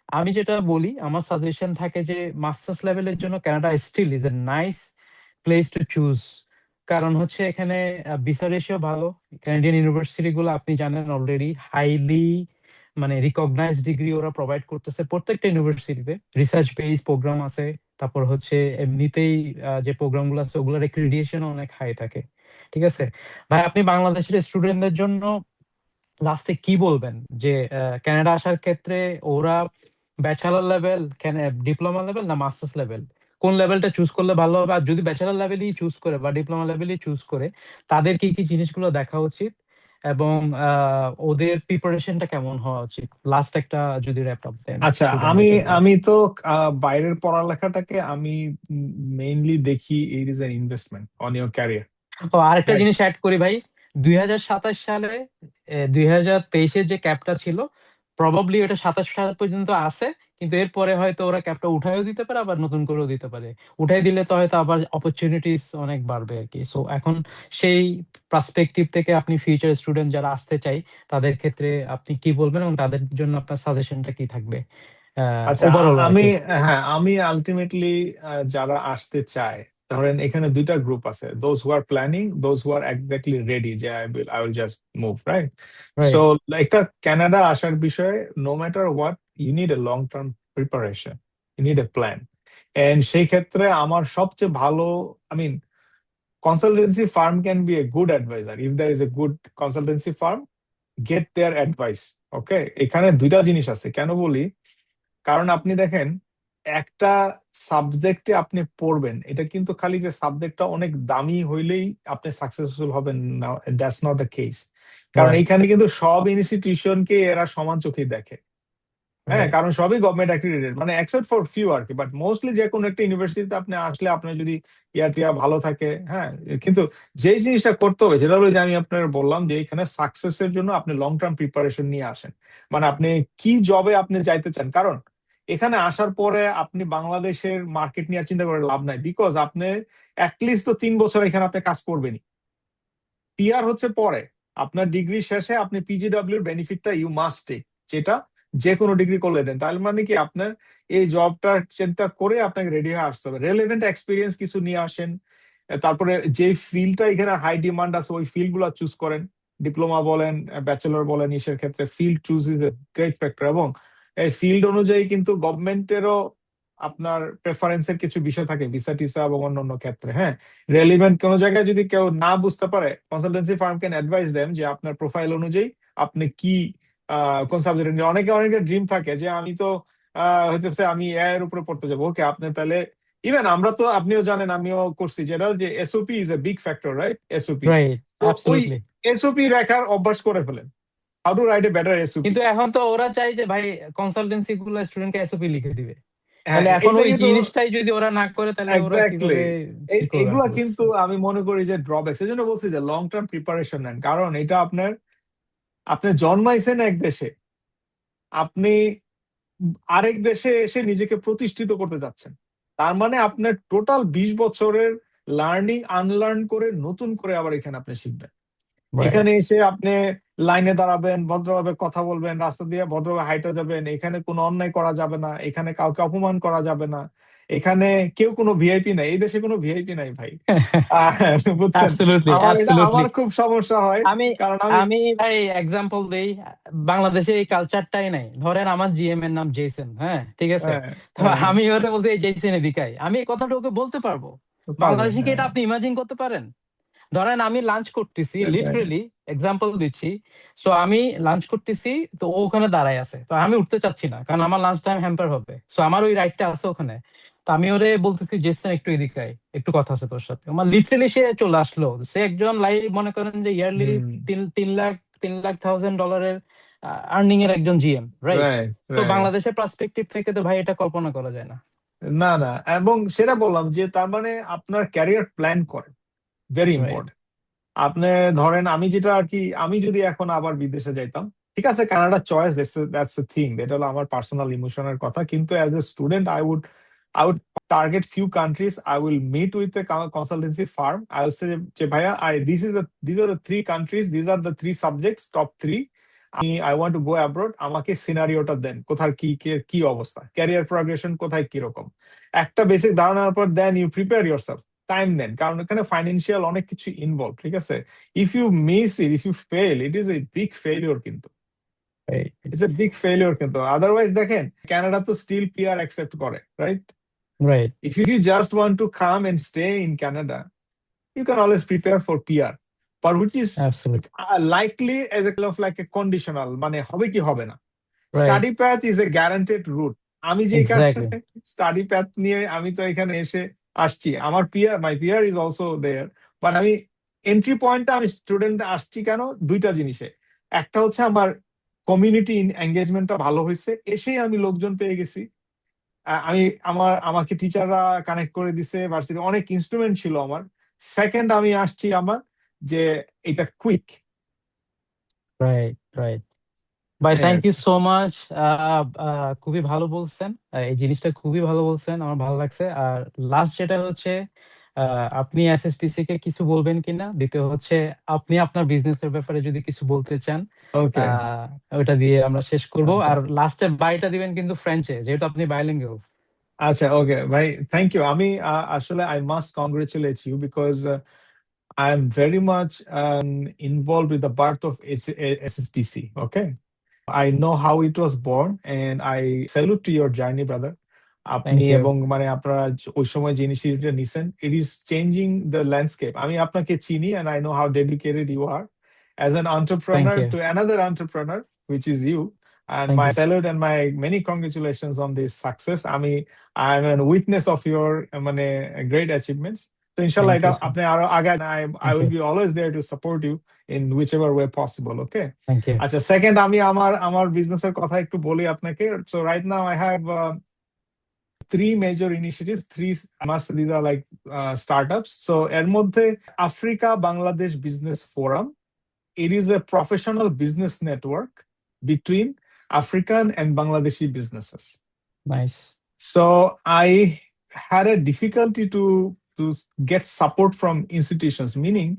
আমি যেটা বলি, আমার সাজেশন থাকে যে মাস্টার্স লেভেলের জন্য Canada still is a nice place to choose. কারণ হচ্ছে এখানে ভিসা রেশিও ভালো। কানাডিয়ান ইউনিভার্সিটি গুলো আপনি জানেন অলরেডি হাইলি মানে রিকগনাইজড ডিগ্রি ওরা প্রোভাইড করতেছে প্রত্যেকটা ইউনিভার্সিটিতে। রিসার্চ বেস প্রোগ্রাম আছে। তারপর হচ্ছে এমনিতেই যে প্রোগ্রাম গুলো আছে ওগুলোর অ্যাক্রিডিটেশন অনেক হাই থাকে। ঠিক আছে ভাই, আপনি বাংলাদেশের স্টুডেন্টদের জন্য লাস্টে কি বলবেন যে কানাডা আসার ক্ষেত্রে ওরা ব্যাচেলর লেভেল, ডিপ্লোমা লেভেল না মাস্টার্স লেভেল, কোন লেভেলটা চুজ করলে ভালো হবে? আর যদি ব্যাচেলর লেভেলই চুজ করে বা ডিপ্লোমা লেভেলই চুজ করে, তাদের কি কি জিনিসগুলো দেখা উচিত এবং ওদের প্রিপারেশনটা কেমন হওয়া উচিত? লাস্ট একটা যদি র্যাপ আপ দেন
আচ্ছা, আমি
স্টুডেন্টদের জন্য।
আমি তো বাইরের পড়ালেখাটাকে আমি মেইনলি দেখি it is an investment on your career,
ও আরেকটা
রাইট?
জিনিস অ্যাড করি ভাই, 2027 সালে 2023-এর যে ক্যাপটা ছিল, প্রবাবলি ওটা 27 সাল পর্যন্ত আছে, কিন্তু এরপরে হয়তো ওরা ক্যাপটা উঠাইও দিতে পারে, আবার নতুন করেও দিতে পারে। উঠাই দিলে তো হয়তো আবার অপরচুনিটিস অনেক বাড়বে আর কি। সো এখন সেই পার্সপেক্টিভ থেকে আপনি ফিউচার স্টুডেন্ট যারা আসতে চাই, তাদের ক্ষেত্রে আপনি কি বলবেন এবং তাদের জন্য আপনার সাজেশনটা কি থাকবে
আচ্ছা,
ওভারঅল আর
আমি
কি?
হ্যাঁ, আমি আলটিমেটলি যারা আসতে চায়, ধরেন এখানে দুইটা গ্রুপ আছে, those who are planning, those who are exactly ready, যে I will just move, right? So
right.
একটা কানাডা আসার বিষয়ে, no matter what, you need a long term preparation, you need a plan. And সেই ক্ষেত্রে আমার সবচেয়ে ভালো, I mean, consultancy firm can be a good advisor. If there is a good consultancy firm, get their advice. ওকে, এখানে দুইটা জিনিস আছে, কেন বলি? কারণ আপনি দেখেন, একটা সাবজেক্টে আপনি পড়বেন, এটা কিন্তু খালি যে সাবজেক্টটা অনেক দামি হইলেই আপনি সাকসেসফুল হবেন না, দ্যাটস নট দ্য কেস। কারণ
রাইট।
এইখানে কিন্তু সব ইনস্টিটিউশনকে এরা সমান চোখে দেখে। হ্যাঁ,
রাইট।
কারণ সবই গভর্নমেন্ট অ্যাক্রিডিটেড, মানে এক্সেপ্ট ফর ফিউ আর কি, বাট মোস্টলি যে কোনো একটা ইউনিভার্সিটিতে আপনি আসলে আপনার যদি ইয়ার টিয়া ভালো থাকে, হ্যাঁ। কিন্তু যেই জিনিসটা করতে হবে সেটা হলো যে আমি আপনার বললাম যে এখানে সাকসেসের জন্য আপনি লং টার্ম প্রিপারেশন নিয়ে আসেন। মানে আপনি কি জবে আপনি যাইতে চান, কারণ এখানে আসার পরে আপনি বাংলাদেশের মার্কেট নিয়ে আর চিন্তা করে লাভ নাই, বিকজ আপনি অ্যাটলিস্ট তো 3 বছর এখানে আপনি কাজ করবেনই। পিআর হচ্ছে পরে, আপনার ডিগ্রি শেষে আপনি পিজিডব্লিউ এর বেনিফিটটা ইউ মাস্ট টেক, যেটা যে কোনো ডিগ্রি করলে দেন। তাহলে মানে কি, আপনার এই জবটার চিন্তা করে আপনাকে রেডি হয়ে আসতে হবে, রেলেভেন্ট এক্সপিরিয়েন্স কিছু নিয়ে আসেন। তারপরে যে ফিল্ডটা এখানে হাই ডিমান্ড আছে ওই ফিল্ড গুলো চুজ করেন, ডিপ্লোমা বলেন, ব্যাচেলর বলেন, ইসের ক্ষেত্রে field choose is a great factor. এবং এই ফিল্ড অনুযায়ী কিন্তু গভর্নমেন্টেরও আপনার প্রেফারেন্সের কিছু বিষয় থাকে, ভিসা টিসা এবং অন্যান্য ক্ষেত্রে, হ্যাঁ। রেলিভেন্ট কোনো জায়গায় যদি কেউ না বুঝতে পারে, কনসালটেন্সি ফার্ম ক্যান অ্যাডভাইস দেন যে আপনার প্রোফাইল অনুযায়ী আপনি কি কোন সাবজেক্ট। অনেকে অনেকের ড্রিম থাকে যে আমি তো হইতেছে আমি এআই এর উপরে পড়তে যাবো, ওকে, আপনি তাহলে, ইভেন আমরা তো, আপনিও জানেন আমিও করছি, যেটা যে SOP is a big factor, right? SOP.
Right.
তো ওই
অ্যাবসলিউটলি।
এসওপি রেখার অভ্যাস করে ফেলেন, how to write a better SOP.
কিন্তু এখন তো ওরা চাই যে ভাই কনসালটেন্সি গুলো স্টুডেন্টকে এসওপি লিখে দিবে।
হ্যাঁ,
তাহলে এখন
এইটা
ওই
কিন্তু
জিনিসটাই যদি ওরা না করে, তাহলে ওরা
এক্স্যাক্টলি,
কিভাবে কি করবে আর
এগুলা
কি
কিন্তু
বুঝতেছি।
আমি মনে করি যে ড্রব্যাকস। এই জন্য বলছি যে লং টার্ম প্রিপারেশন নেন, কারণ এটা আপনার, আপনি জন্মাইছেন এক দেশে, আপনি আরেক দেশে এসে নিজেকে প্রতিষ্ঠিত করতে যাচ্ছেন। তার মানে আপনার টোটাল 20 বছরের লার্নিং আনলার্ন করে নতুন করে আবার এখানে আপনি শিখবেন।
রাইট।
এখানে এসে আপনি লাইনে দাঁড়াবেন, ভদ্রভাবে কথা বলবেন, রাস্তা দিয়ে ভদ্রভাবে হাইটা যাবেন, এখানে কোনো অন্যায় করা যাবে না, এখানে কাউকে অপমান করা যাবে না, এখানে কেউ কোনো ভিআইপি নাই, এই দেশে কোনো ভিআইপি নাই ভাই। আহ, বুঝছেন?
অ্যাবসলিউটলি,
এটা
অ্যাবসলিউটলি।
আমার খুব সমস্যা হয়,
আমি
কারণ আমি,
আমি ভাই এক্সাম্পল দেই, বাংলাদেশে এই কালচারটাই নাই। ধরেন আমার জিএম এর নাম জেসন, হ্যাঁ ঠিক আছে।
হ্যাঁ,
তো
হ্যাঁ, হ্যাঁ,
আমি ওরে বলতে এই জেসন এদিকাই, আমি এই কথাটা ওকে বলতে পারবো।
পারবেন,
বাংলাদেশে কি
হ্যাঁ,
এটা আপনি ইমাজিন করতে পারেন? ধরেন আমি লাঞ্চ করতেছি,
সেটাই।
লিটারেলি এক্সাম্পল দিচ্ছি। সো আমি লাঞ্চ করতেছি, তো ও ওখানে দাঁড়ায় আছে, তো আমি উঠতে চাচ্ছি না কারণ আমার লাঞ্চ টাইম হ্যাম্পার হবে। সো আমার ওই রাইটটা আছে ওখানে। তো আমি ওরে বলতেছি জেসন একটু এদিকে আয়, একটু কথা আছে তোর সাথে। আমার লিটারেলি সে চলে আসলো। সে একজন মনে করেন যে ইয়ারলি
হুম,
3 লাখ $3,00,000 আর্নিং এর একজন জিএম, রাইট?
রাইট,
তো
রাইট।
বাংলাদেশের পার্সপেক্টিভ থেকে তো ভাই এটা কল্পনা করা যায় না।
না, না, এবং সেটা বললাম যে তার মানে আপনার ক্যারিয়ার প্ল্যান করে, ভেরি
রাইট।
ইম্পর্টেন্ট। আপনি ধরেন, আমি যেটা আর কি, আমি যদি এখন আবার বিদেশে যাইতাম, ঠিক আছে, Canada choice, that's a thing, এটা হলো আমার পার্সোনাল ইমোশনের কথা, কিন্তু as a student I would target few countries, I will meet with a consultancy firm, I will say যে ভাইয়া, this are the 3 countries, this are the 3 subjects, top 3, I want to go abroad, আমাকে সিনারিওটা দেন, কোথায় কি কি অবস্থা, ক্যারিয়ার প্রগ্রেশন কোথায় কিরকম, একটা বেসিক ধারণার পর then you prepare yourself, time then, কারণ এখানে ফাইন্যান্সিয়াল অনেক কিছু ইনভলভ, ঠিক আছে? If you miss it, if you fail, it is a big failure কিন্তু,
right.
It's a big failure কিন্তু। আদারওয়াইজ দেখেন, কানাডা তো স্টিল পিআর অ্যাকসেপ্ট করে, right?
Right.
If you just want to come and stay in Canada, you can always prepare for PR. but which is
Absolutely.
likely as a kind of like a conditional, মানে হবে কি হবে না।
Right.
Study path is a guaranteed route. আমি যে এখানে
Exactly.
স্টাডি প্যাথ নিয়ে আমি তো এখানে এসে আসছি, আমার peer, my peer is also there, but আমি এন্ট্রি পয়েন্টটা আমি স্টুডেন্ট আসছি কেন, দুইটা জিনিসে। একটা হচ্ছে আমার কমিউনিটি এঙ্গেজমেন্টটা ভালো হয়েছে, এসেই আমি লোকজন পেয়ে গেছি। আমি আমাকে টিচাররা কানেক্ট করে দিছে, ভার্সিটি অনেক ইনস্ট্রুমেন্ট ছিল আমার। সেকেন্ড আমি আসছি আমার যে এটা কুইক।
Right, right. ভাই,
এই
থ্যাংক
আর
ইউ
কি।
So much. খুবই ভালো বলছেন, এই জিনিসটা খুবই ভালো বলছেন, আমার ভালো লাগছে। আর লাস্ট যেটা হচ্ছে, আপনি এসএসপিসি কে কিছু বলবেন কিনা, দ্বিতীয় হচ্ছে আপনি আপনার বিজনেসের ব্যাপারে যদি কিছু বলতে চান,
ওকে,
আহ, ওটা দিয়ে আমরা শেষ করব।
আচ্ছা
আর লাস্টের বাইটা দিবেন কিন্তু ফ্রেঞ্চে, যেহেতু আপনি বাইলিঙ্গুয়াল।
আচ্ছা, ওকে ভাই, থ্যাংক ইউ। আমি আসলে I must congratulate you because I am very much involved with the birth of SSPC. Okay. I know how it was born and I salute to your journey, brother. আপনি
থ্যাংক ইউ।
এবং মানে আপনারা ওই সময় যে ইনিশিয়েটিভটা নিছেন, it is changing the landscape. আমি আপনাকে চিনি and I know how dedicated you are as an
thank
entrepreneur
you.
to another entrepreneur, which is you. And
thank
my
you.
salute and my many congratulations on this success. I am a witness of your মানে great achievements. তো ইনশাল্লাহ
থ্যাংক
এটা
ইউ স্যার।
আপনি আরো আগায়, I
thank you.
will be always there to support you in whichever way possible. Okay.
Thank you.
আচ্ছা, সেকেন্ড আমি আমার বিজনেসের কথা একটু বলি আপনাকে। So right now I have three major initiatives, these are like startups. So এর মধ্যে Africa Bangladesh business forum, it is a professional business network between African and Bangladeshi businesses.
Nice.
So I had a difficulty to get support from institutions, meaning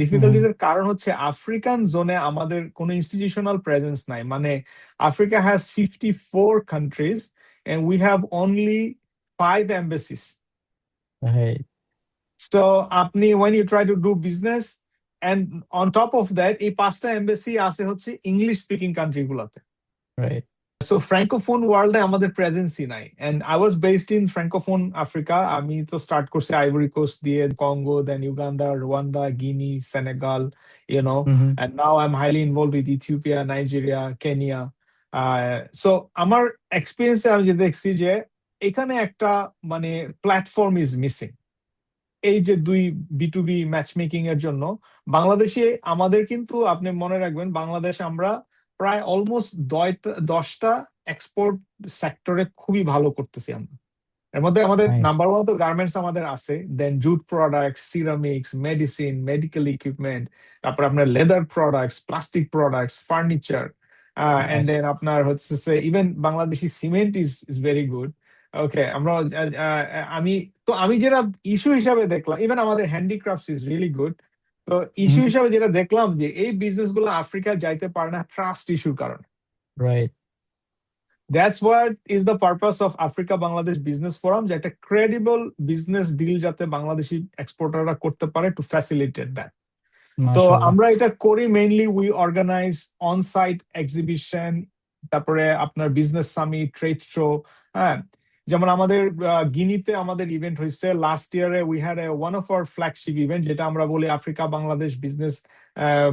difficulties এর কারণ হচ্ছে আফ্রিকান জোনে আমাদের কোনো ইনস্টিটিউশনাল প্রেজেন্স নাই। মানে Africa has 54 countries and we have only 5 embassies.
Right,
So আপনি when you try to do business and on top of that এই 5টা এমবাসি আছে হচ্ছে ইংলিশ স্পিকিং কান্ট্রি গুলাতে।
রাইট।
সো ফ্র্যাঙ্কোফোন ওয়ার্ল্ডে আমাদের প্রেজেন্সই নাই। And I was based in francophone Africa. আমি তো স্টার্ট করছি আইভরি কোস্ট দিয়ে, Congo, then Uganda, Rwanda, Guinea, Senegal, and now I am highly involve with Ethiopia, Nigeria, Kenya. So আমার এক্সপিরিয়েন্সে আমি যে দেখছি যে এখানে একটা মানে প্ল্যাটফর্ম ইজ মিসিং। এই যে দুই B2B ম্যাচ মেকিং এর জন্য বাংলাদেশে আমাদের কিন্তু, আপনি মনে রাখবেন, বাংলাদেশ আমরা প্রায় অলমোস্ট 10টা এক্সপোর্ট সেক্টরে খুবই ভালো করতেছি আমরা। এর মধ্যে আমাদের
নাইস।
নাম্বার ওয়ান তো গার্মেন্টস আমাদের আছে, then jute product, ceramics, medicine, medical equipment, তারপর আপনার leather products, plastic products, furniture, and
nice.
Then আপনার হচ্ছে even Bangladeshi cement is very good. Okay, আমরা আমি যেটা ইস্যু হিসাবে দেখলাম, ইভেন আমাদের হ্যান্ডিক্রাফটস ইজ রিয়েলি গুড। তো ইস্যু হিসাবে যেটা দেখলাম যে এই বিজনেস গুলো আফ্রিকায় যাইতে পারে না ট্রাস্ট ইস্যুর কারণে।
Right.
That's what is the purpose of Africa Bangladesh Business Forum, যে একটা ক্রেডিবল বিজনেস ডিল যাতে বাংলাদেশি এক্সপোর্টাররা করতে পারে, টু ফ্যাসিলিটেট দ্যাট। তো
মাশাআল্লাহ।
আমরা এটা করি mainly, we organise on site exhibition, তারপরে আপনার বিজনেস সামিট, ট্রেড শো। হ্যাঁ, যেমন আমাদের গিনিতে আমাদের ইভেন্ট হয়েছে লাস্ট ইয়ারে। We had one of our flagship event, যেটা আমরা বলি Africa Bangladesh business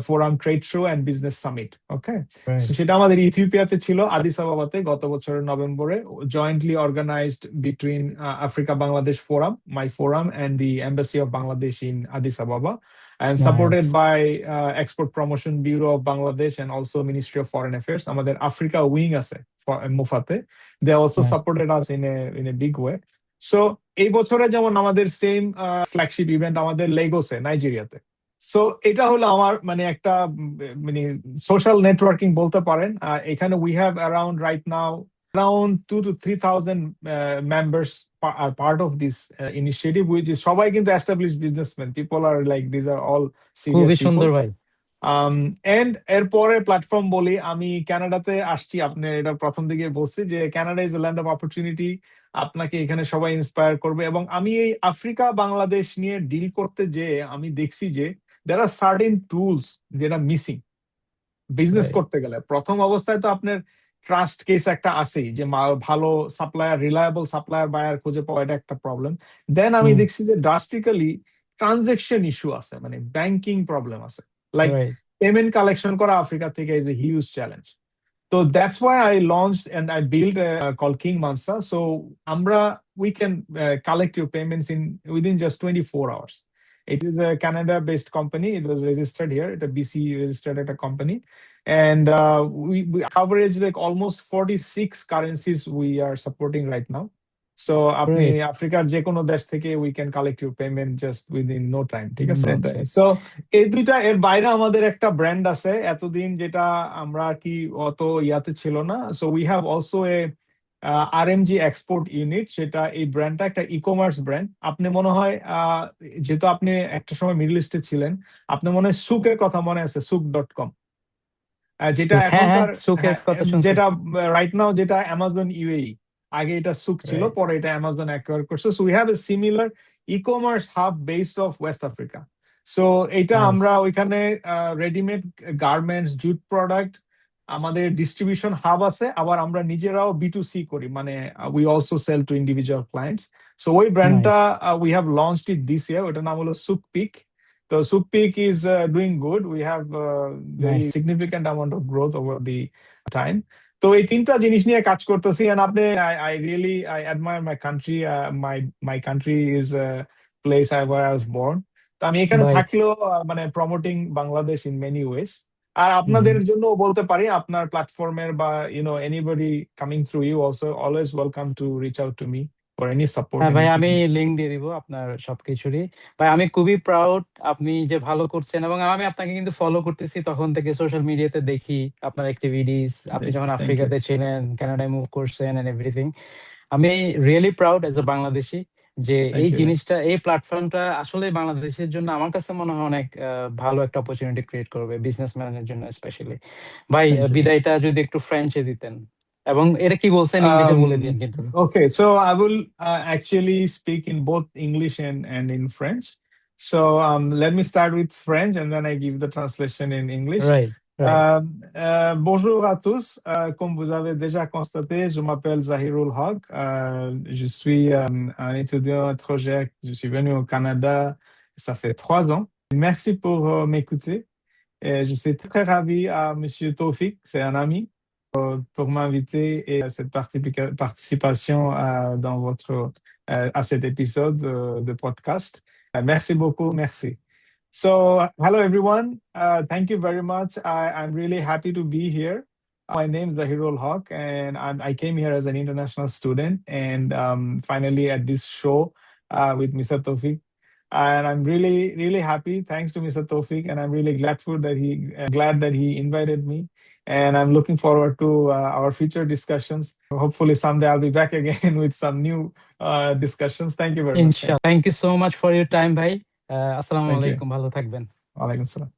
forum trade show and business summit. Okay,
right.
সেটা আমাদের ইথিওপিয়াতে ছিল, আদিস আবাবাতে, গত বছরের নভেম্বরে, jointly organized between Africa Bangladesh forum, my forum, and the embassy of Bangladesh in Addis Ababa, and supported
nice.
by Export Promotion Bureau of Bangladesh and also Ministry of Foreign Affairs. আমাদের আফ্রিকা উইং আছে মুফাতে, they also
nice.
supported us in a big way. So এই বছরে যেমন আমাদের সেম ফ্ল্যাগশিপ ইভেন্ট আমাদের লেগোসে, নাইজেরিয়াতে। সো এটা হলো আমার মানে একটা মানে সোশ্যাল নেটওয়ার্কিং বলতে পারেন। এখানে we have around right now around 2 to 3,000 members are part of this initiative, which is সবাই কিন্তু established businessmen. People are like, these are all serious
খুবই
people.
সুন্দর ভাই।
এন্ড এরপরে প্ল্যাটফর্ম বলি, আমি কানাডাতে আসছি। আপনি এটা প্রথম দিকে বলছি যে Canada is a land of opportunity, আপনাকে এখানে সবাই ইন্সপায়ার করবে। এবং আমি এই আফ্রিকা বাংলাদেশ নিয়ে ডিল করতে যে আমি দেখছি যে দের আর সার্টেন টুলস যেটা মিসিং বিজনেস
রাইট।
করতে গেলে। প্রথম অবস্থায় তো আপনার ট্রাস্ট কেস একটা আছেই, যে ভালো সাপ্লায়ার, রিলায়েবল সাপ্লায়ার বায়ার খুঁজে পাওয়া, এটা একটা প্রবলেম। দেন আমি দেখছি যে ড্রাস্টিক্যালি ট্রানজেকশন ইস্যু আছে, মানে ব্যাংকিং প্রবলেম আছে, লাইক
রাইট
পেমেন্ট কালেকশন করা আফ্রিকা থেকে is a huge challenge. So that's why I launched and I built called King Mansa. So we can collect your payments within just 24 hours. It is a Canada-based company. It was registered here. It's a BC registered at a company, and we coverage like almost 46 currencies we are supporting right now. So আপনি
গ্রেট
আফ্রিকার যে কোনো দেশ থেকে we can collect your payment just within no time. ঠিক আছে?
আচ্ছা
So এই দুইটা, এর বাইরে আমাদের একটা ব্র্যান্ড আছে এতদিন যেটা আমরা আর কি অত ইয়াতে ছিল না. So we have also a RMG export unit, সেটা এই ব্র্যান্ডটা একটা ই কমার্স ব্র্যান্ড. আপনি মনে হয় যেহেতু আপনি একটা সময় মিডল ইস্টে ছিলেন, আপনি মনে হয় সুকের কথা মনে আছে, সুক.com, যেটা
হ্যাঁ হ্যাঁ
এখনকার,
সুখের
হ্যাঁ,
কথা শুনছি
যেটা রাইট নাও যেটা অ্যামাজন ইউএই, আগে এটা সুক ছিল,
রাইট
পরে এটা অ্যামাজন অ্যাকোয়ার করছে. So we have a similar e-commerce hub based of West Africa. So এটা
নাইস
আমরা ওইখানে রেডিমেড গার্মেন্টস, জুট প্রোডাক্ট, আমাদের ডিস্ট্রিবিউশন হাব আছে, আবার আমরা নিজেরাও B2C করি, মানে we also sell to individual clients. So ওই ব্র্যান্ডটা
nice
we have launched it this year. ওটার নাম হলো Supik. So Supik is doing good. We have very
nice
significant amount of growth over the time. তো এই তিনটা জিনিস নিয়ে কাজ করতেছি, and আপনি I really I admire my country. My country is a place where I was born. তো আমি এখানে
ভাই
থাকলেও মানে promoting Bangladesh in many ways. আর আপনাদের জন্য বলতে পারি, আপনার প্ল্যাটফর্মের বা anybody coming through you also always welcome to reach out to me for any support,
হ্যাঁ ভাই, আমি
anything.
লিংক দিয়ে দিব আপনার সবকিছুরই। ভাই আমি খুবই প্রাউড আপনি যে ভালো করছেন, এবং আমি আপনাকে কিন্তু ফলো করতেছি তখন থেকে, সোশ্যাল মিডিয়াতে দেখি আপনার অ্যাক্টিভিটিস, আপনি যখন
Thank you.
আফ্রিকাতে ছিলেন, কানাডায় মুভ করছেন এন্ড এভরিথিং। আমি really proud as a Bangladeshi যে এই
Thank you.
জিনিসটা, এই প্ল্যাটফর্মটা আসলে বাংলাদেশের জন্য আমার কাছে মনে হয় অনেক ভালো একটা অপরচুনিটি ক্রিয়েট করবে বিজনেসম্যানের জন্য স্পেশালি। ভাই
Thank you.
বিদায়টা যদি একটু ফ্রেঞ্চে দিতেন, এবং এটা কি বলছেন ইংলিশে বলে দিন কিন্তু।
Okay, so I will actually speak in both English and in French. So let me start with French and then I give the translation in English.
Right right
Bonjour à tous. Comme vous avez déjà constaté, je m'appelle Zahirul Haq. Je suis un étudiant étranger. Je suis venu au Canada, ça fait 3 ans. Merci pour m'écouter. Et je suis très ravi à Monsieur Taufik, c'est un ami, pour m'inviter et à cette participation à cet épisode de podcast. Merci beaucoup, merci. So, hello everyone. Thank you very much. I'm really happy to be here. My name is Zahirul Haq, and I came here as an international student, and finally at this show with Mr. Taufik. And I'm really, really happy. Thanks to Mr. Taufik, and I'm really glad that he invited me. And I'm looking forward to our future discussions. Hopefully, someday I'll be back again with some new discussions. Thank you very much.
ইনশাআল্লাহ। Thank you so much for your time ভাই। আসসালামু
Thank you.
আলাইকুম, ভালো থাকবেন।
Walaikum salam.